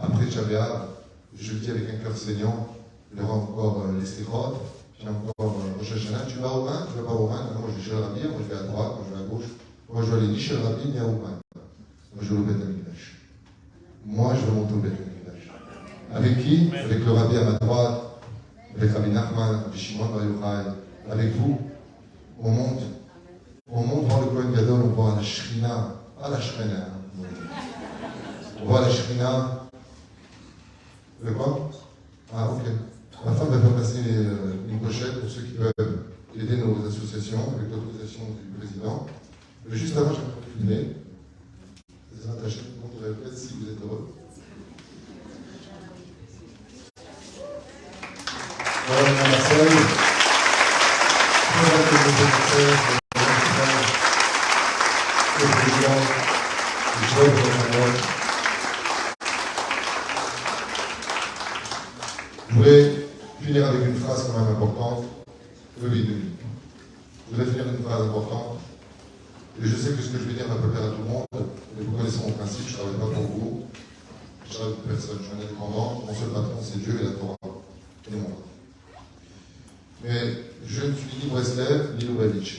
après Tchavéab, je le dis avec un cœur saignant, il y aura encore les Slichot, puis encore Rosh Hashanah. Tu vas au Rhin, tu vas pas au Rhin, moi je vais chez le Rabbi, moi je vais à droite, moi je vais à gauche. Moi je vais aller ni chez le Rabbi ni à Ouman. Moi je vais au Beth Amikdash. Moi je vais monter au Beth Amikdash. Avec qui? Avec le Rabbi à ma droite, avec Rabbi Nachman, Rabbi Shimon Bar Yochai, avec vous. On monte voir le Kohen Gadol, on voit la Shrina, pas la Shrina. On voit la Shrina. Le quoi? Ah, ok. Ma femme va faire passer une pochette pour ceux qui peuvent aider nos associations, avec l'autorisation du président. Mais juste avant, je vais filmer. C'est attaché, montrez peut-être si vous êtes heureux. Voilà, Marseille. Je voudrais finir avec une phrase quand même importante. Oui. Je voudrais finir avec une phrase importante. Et je sais que ce que je vais dire va pas plaire à tout le monde. Mais vous connaissez mon principe, je ne travaille pas pour vous. Je travaille pour personne, je suis un indépendant. Mon seul patron, c'est Dieu et la Torah. Et moi. Mais je ne suis ni Breslev, ni Lubavitch.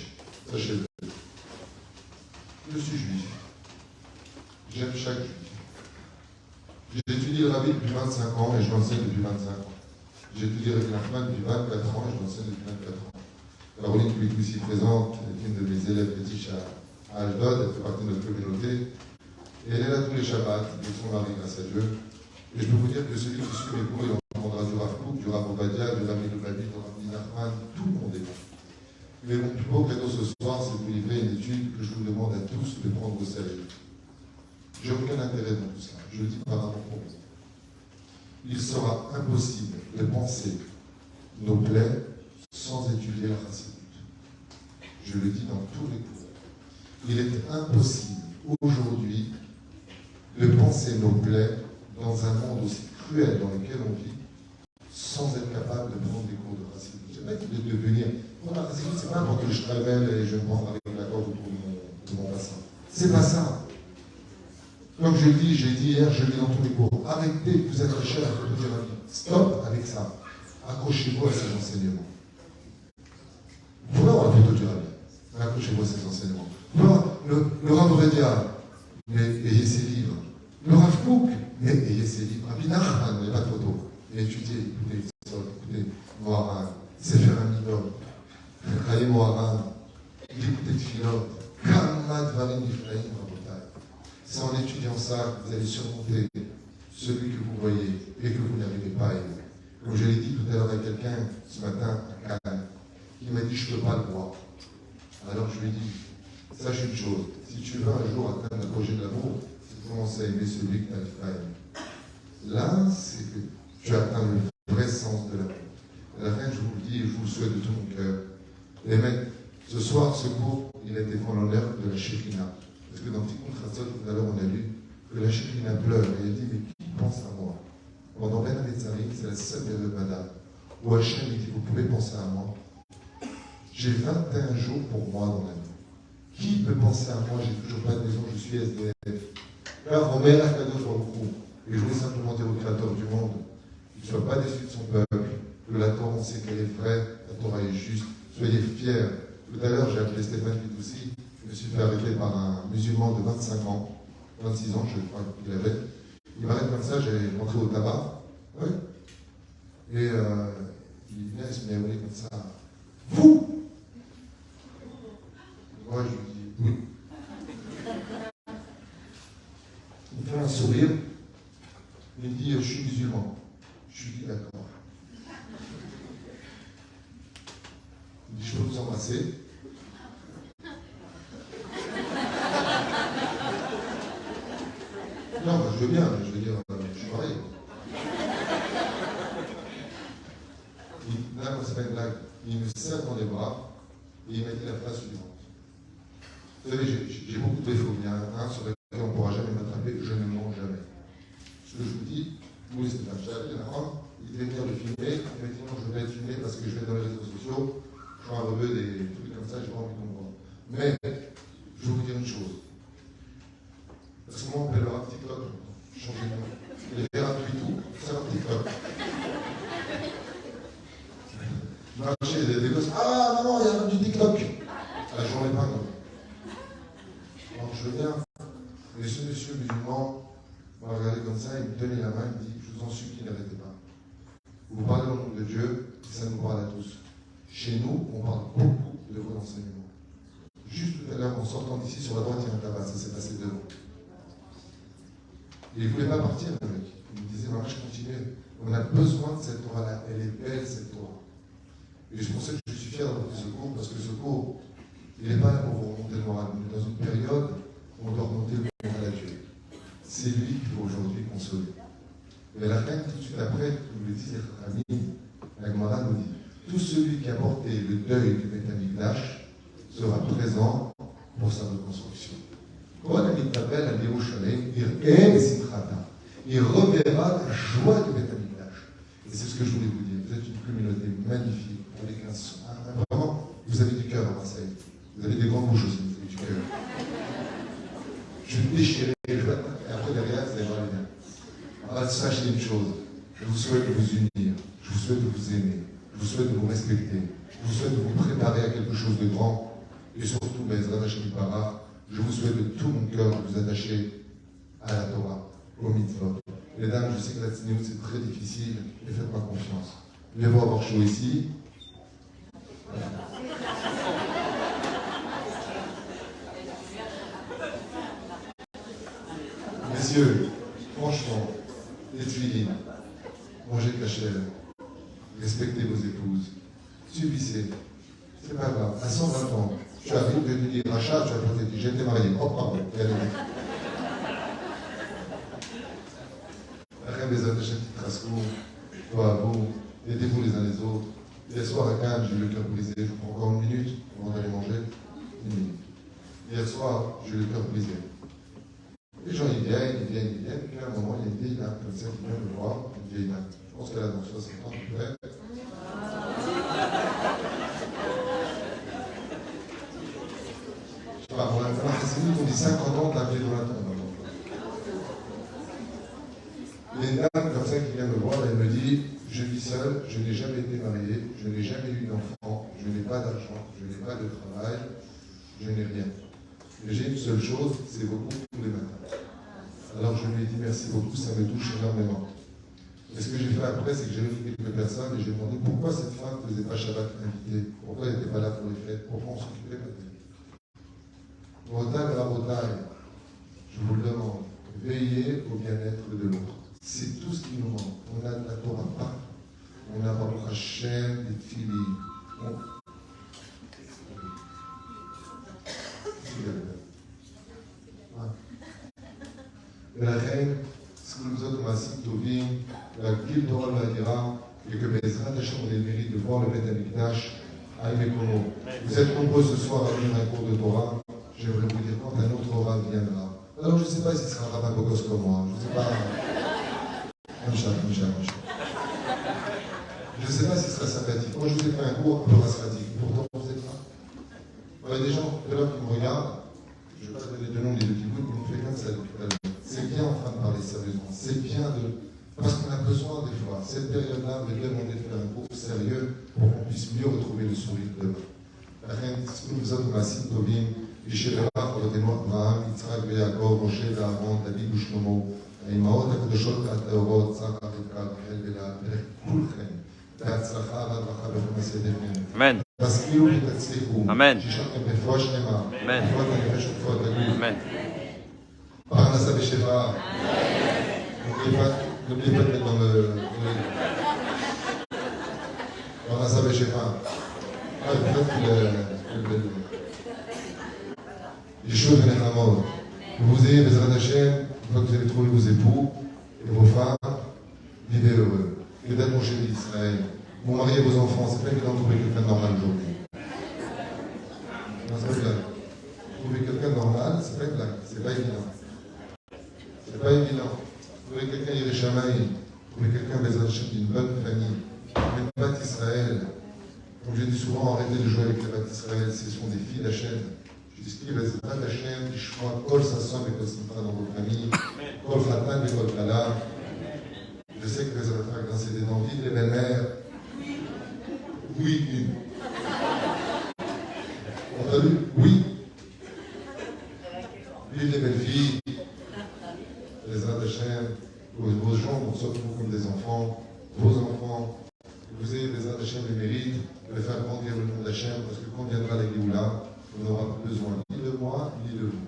Sachez-le. Je suis juif. J'aime chaque juif. J'ai étudié le rabbi depuis 25 ans et je l'enseigne depuis 25 ans. J'ai étudié avec Nachman depuis 24 ans et je l'enseigne depuis 24 ans. Caroline, qui est ici présente, est une de mes élèves fétiches à Ashdod, elle fait partie de notre communauté. Et elle est là tous les Shabbats, avec son mari, grâce à Dieu. Et je peux vous dire que celui qui suit mes cours, il entendra du Rav Kook, du Rav Ovadia, du Rabbi Lubavitch, du Rabbi Nachman, tout le monde est là. Mais mon plus beau cadeau ce soir, c'est de vous livrer une étude que je vous demande à tous de prendre au sérieux. J'ai aucun intérêt dans tout cela, je le dis par rapport pour vous. Il sera impossible de penser nos plaies sans étudier la racine. Je le dis dans tous les cours. Il est impossible aujourd'hui de penser nos plaies dans un monde aussi cruel dans lequel on vit sans être capable de prendre des cours de racine. Je ne sais pas qui de devenir. Voilà, c'est pas pour que je travaille et je me prends avec la corde autour de mon bassin. C'est pas ça. Comme je le dis, j'ai dit hier, je le dis dans tous les cours. Arrêtez, vous êtes cher à la photothérapie. Stop avec ça. Accrochez-vous à ces enseignements. Vous pouvez avoir la photothérapie, mais accrochez-vous à ces enseignements. Vous pouvez avoir le Rav Ovadia, mais ayez ses livres. Le Rav Kook, mais ayez ses livres. Rabbi Nachman, mais pas de photo. Mais étudiez, écoutez, écoutez, Moharan, c'est faire un minimum. Tfilot, Kamad Varim Niflaim Rabotai. C'est en étudiant ça que vous allez surmonter celui que vous voyez et que vous n'arrivez pas à aimer. Comme je l'ai dit tout à l'heure à quelqu'un ce matin à Cannes, qui m'a dit je ne peux pas le voir. Alors je lui ai dit, sache une chose, si tu veux un jour atteindre l'apogée de l'amour, c'est commencer à aimer celui que tu n'arrives pas à aimer. Là, c'est que tu atteins le vrai sens de l'amour. À la fin, je vous le dis et je vous le souhaite de tout mon cœur. Les mecs, ce soir, ce cours, il a été fait en l'honneur de la Shekhinah. Parce que dans le petit contrat tout à l'heure, on a lu que la Shekhinah pleure et elle dit, mais qui pense à moi? Pendant Ben Ametzarim, c'est la seule période madame où Hachem dit, vous pouvez penser à moi. J'ai 21 jours pour moi dans l'année. Qui peut penser à moi? J'ai toujours pas de maison, je suis SDF. Car Omer Akadosh Baruch Hu, et je voulais simplement dire au Créateur du monde, qu'il ne soit pas déçu de son peuple, que la Torah, on sait qu'elle est vraie, la Torah est juste, soyez fiers. Tout à l'heure, j'ai appelé Stéphane Fitoussi, je me suis fait arrêter par un musulman de 25 ans, 26 ans, je crois qu'il avait. Il m'arrête comme ça, j'ai rentré au tabac, oui. Et il vient, il se met à rouler comme ça. Vous! Moi, je lui dis oui. Il me fait un sourire. Il me dit, je suis musulman. Je lui dis d'accord. Il me dit, je peux vous embrasser? Non, je veux bien, mais je veux dire, je suis pareil. Là, c'est pas une blague. Il me serre dans les bras et il m'a dit la phrase suivante. Vous savez, j'ai beaucoup de défauts. Il y en a un sur lequel on ne pourra jamais m'attraper, je ne mens jamais. Ce que je vous dis, vous, c'est un chat, il y en a un, il devait venir le filmer. Effectivement, je vais être filmé parce que je vais dans les réseaux sociaux, je fais un reveu des trucs comme ça, j'ai pas envie qu'on me voit. Mais, je vais vous dire une chose. Parce que moi, on appellera TikTok, changer de nom. Les gratuits tout, c'est un TikTok. Marcher des gosses, ah non, il y a du TikTok. Ah, j'en ai pas, non. Donc je viens, et ce monsieur musulman m'a regardé comme ça, il me tenait la main, il me dit, je vous en supplie, n'arrêtez pas. Vous parlez au nom de Dieu, et ça nous parle à tous. Chez nous, on parle beaucoup de vos enseignements. Juste tout à l'heure, en sortant d'ici, sur la droite, il y a un tabac, ça s'est passé devant. Et il ne voulait pas partir, le mec. Il me disait, maman, je continue. On a besoin de cette Torah-là. Elle est belle, cette Torah. Et c'est pour ça que je suis fier d'avoir fait ce cours, parce que ce cours, il n'est pas là pour vous remonter le moral. On est dans une période où on doit remonter le moral à Dieu. C'est lui qu'il faut aujourd'hui consoler. Et à la fin, tout de suite après, comme le dit Ami, la Gemara nous dit, tout celui qui a porté le deuil du Beth Amikdash sera présent pour sa reconstruction. Quand il t'appelle à Yerushalayim, il reverra la joie du Beth Amikdash. Et c'est ce que je voulais vous dire. Vous êtes une communauté magnifique, avec un son. Vraiment, vous avez du cœur à Marseille. Vous avez des grandes bouches aussi, vous avez du cœur. Je vais me déchirer, et après derrière, vous allez voir les liens. Alors, sachez une chose, je vous souhaite de vous unir, je vous souhaite de vous aimer, je vous souhaite de vous respecter, je vous souhaite de vous préparer à quelque chose de grand, et surtout, Bezrat Hashem Yitbarach, je vous souhaite de tout mon cœur de vous attacher à la Torah, au mitzvot. Mesdames, je sais que la tzniut c'est très difficile, mais faites-moi confiance. Venez voir avoir chaud ici. Voilà. Messieurs, franchement, les tuilines, mangez cachère, respectez vos épouses, subissez. C'est pas grave, à 120 ans, tu arrives de lui dire Rachat, tu as peut-être dit j'étais marié, oh pardon, rien des autres, Hachem Titraskou, toi à vous, aidez-vous les uns les autres. Hier soir à Cannes, j'ai eu le cœur brisé, je vous prends encore une minute avant d'aller manger. Une minute. Hier soir, j'ai eu le cœur brisé. Les gens ils viennent, et puis à un moment, il y a une vieille dame comme ça qui vient me voir, une vieille dame. Je pense qu'elle a dans 60 ans à peu près. Je sais pas, on dit 50 ans de la vie dans la tombe. Il y a une dame comme ça qui vient me voir, elle me dit, je vis seule, je n'ai jamais été mariée, je n'ai jamais eu d'enfant, je n'ai pas d'argent, je n'ai pas de travail, je n'ai rien. Mais j'ai une seule chose, c'est vos cours tous les matins. Alors je lui ai dit merci beaucoup, ça me touche énormément. Et ce que j'ai fait après, c'est que j'ai vu quelques personnes et j'ai demandé pourquoi cette femme ne faisait pas Shabbat invité, pourquoi elle n'était pas là pour les fêtes, pourquoi on ne s'occupait pas d'elle. Je vous le demande, veillez au bien-être de l'autre. C'est tout ce qui nous manque. On a de la Torah partout. On a Baruch Hashem, des filles. ולכן, ce זאת מעשים טובים, להגדיל תורה והדירה, et que Bezrat Hashem ait le mérite de voir le Beth Amikdash à Imekono. Vous êtes nombreux ce soir à venir à un cours de Torah. J'aimerais vous dire quand un autre Rav viendra. Alors je ne sais pas si ce sera un rabbin Bogos comme moi. Je ne sais pas. Je ne sais pas si ce sera sympathique. Moi je vous ai fait un cours un peu rasratique. Pourtant vous êtes là. Il y a des gens tout à l'heure qui me regardent. Je ne vais pas donner de nom ni de kibbutz, mais on fait comme ça depuis tout à l'heure. C'est bien en train de parler sérieusement. C'est bien de. Parce qu'on a besoin des fois, cette période-là, de demander de faire un cours sérieux pour qu'on puisse mieux retrouver le sourire demain. לכן, תזכו בזאת מעשים טובים, ישבח אבותינו אברהם, יצחק ויעקב, משה ואהרון, דוד ושלמה, האימהות הקדושות והטהורות, שרה רבקה, רחל ולאה, ולכולכם, בהצלחה והברכה בחומס ידיכם. אמן. תשכילו ותצליחו. אמן. שישרתם רפואה שלמה. אמן. רפואת הנפש ורפואת הגוף. אמן. פרנסה ושפע. N'oubliez pas de mettre dans le... Dans la salle chez moi. Les choses viennent à mort. Vous ayez Bezrat Hashem, une fois que vous allez trouver vos époux et vos femmes, vivez heureux. Que d'être mon chéri d'Israël. Vous mariez vos enfants, c'est pas évident de trouver quelqu'un de normal aujourd'hui. Non, c'est pas une blague. Trouver quelqu'un de normal, c'est pas une blague. C'est pas évident. C'est pas évident. Trouver quelqu'un Yerushalayim, trouver quelqu'un Bezrat Hashem d'une bonne famille, une Bat Israël. Comme je dis souvent, arrêtez de jouer avec les Bat Israël, ce sont des filles d'Hachem. Je dis ce qui Bezrat Hashem, Tishma, Kol Sasson et Kol Simcha dans vos familles, Kol Khatan et Kol Kala. Je sais que Bezrat Hashem, dans ces noms, vive les belles-mères. Oui, une. Entendu? Oui. Vive les belles filles. Bezrat Hashem, vos gens vont se retrouver comme des enfants, vos enfants, vous ayez Bezrat Hashem le mérite de les faire grandir le nom d'Hachem, parce que quand viendra la Géoula, on n'aura plus besoin ni de moi, ni de vous.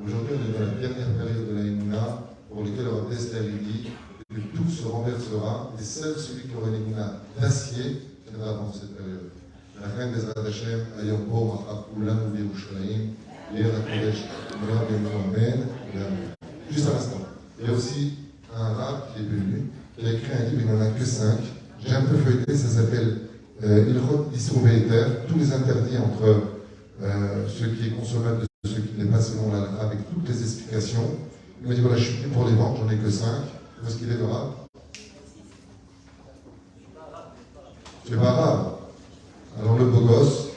Aujourd'hui, on est dans la dernière période de la Emouna, pour laquelle on va tester la Lydie, et que tout se renversera, et seul celui qui aura une Emouna d'acier viendra avant cette période. La reine Bezrat Hashem, Ayom Po, Machap, Ulam, Yerushalayim, Yer HaKodesh, Amen, Amen. Juste à l'instant. Il y a aussi un arabe qui est venu, qui a écrit un livre, il n'en a que 5. J'ai un peu feuilleté, ça s'appelle Ilchot Isur Ve'eter, tous les interdits entre ce qui est consommable de ce qui n'est pas selon l'Allah, avec toutes les explications. Il m'a dit voilà, je suis venu pour les vendre, j'en ai que 5. Où est-ce qu'il est l'arabe? Tu n'es pas arabe. Alors le beau gosse,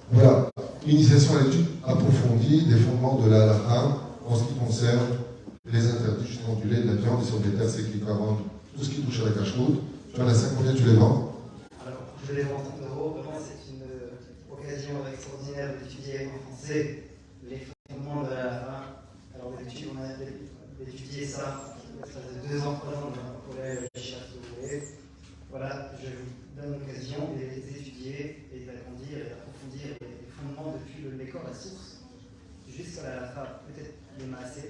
voilà, initiation à l'étude approfondie des fondements de la halakha en ce qui concerne les interdits justement du lait, de la viande, sur des terres séclitaires, tout ce qui touche à la cache-route. Tu en as 5, combien tu les vends? Alors, je les vends 30 €. Vraiment, c'est une occasion extraordinaire d'étudier en français les fondements de la halakha. Alors, on a étudié ça, ça fait 2 ans, 3 ans dans un collège, si vous voulez. Voilà, je vous donne l'occasion de les étudier et d'agrandir et d'approfondir les fondements depuis le Bécor, la source, jusqu'à la halakha, peut-être les maasé,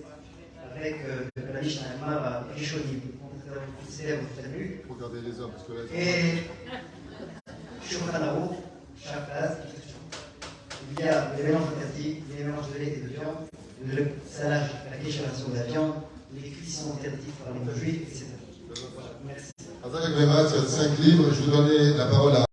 avec la Mishnah Gemara Rishonim, le considère au Talmud. Regardez les hommes, parce que là... Et Shulchan Aruch, chaque place, il y a les mélanges interdits, les mélanges de lait et de viande, le salage, la déchiration de la viande, les cuissons interdites par les juifs, etc. Voilà, merci. Avec les maths, il y a 5 livres, je vous donnais la parole à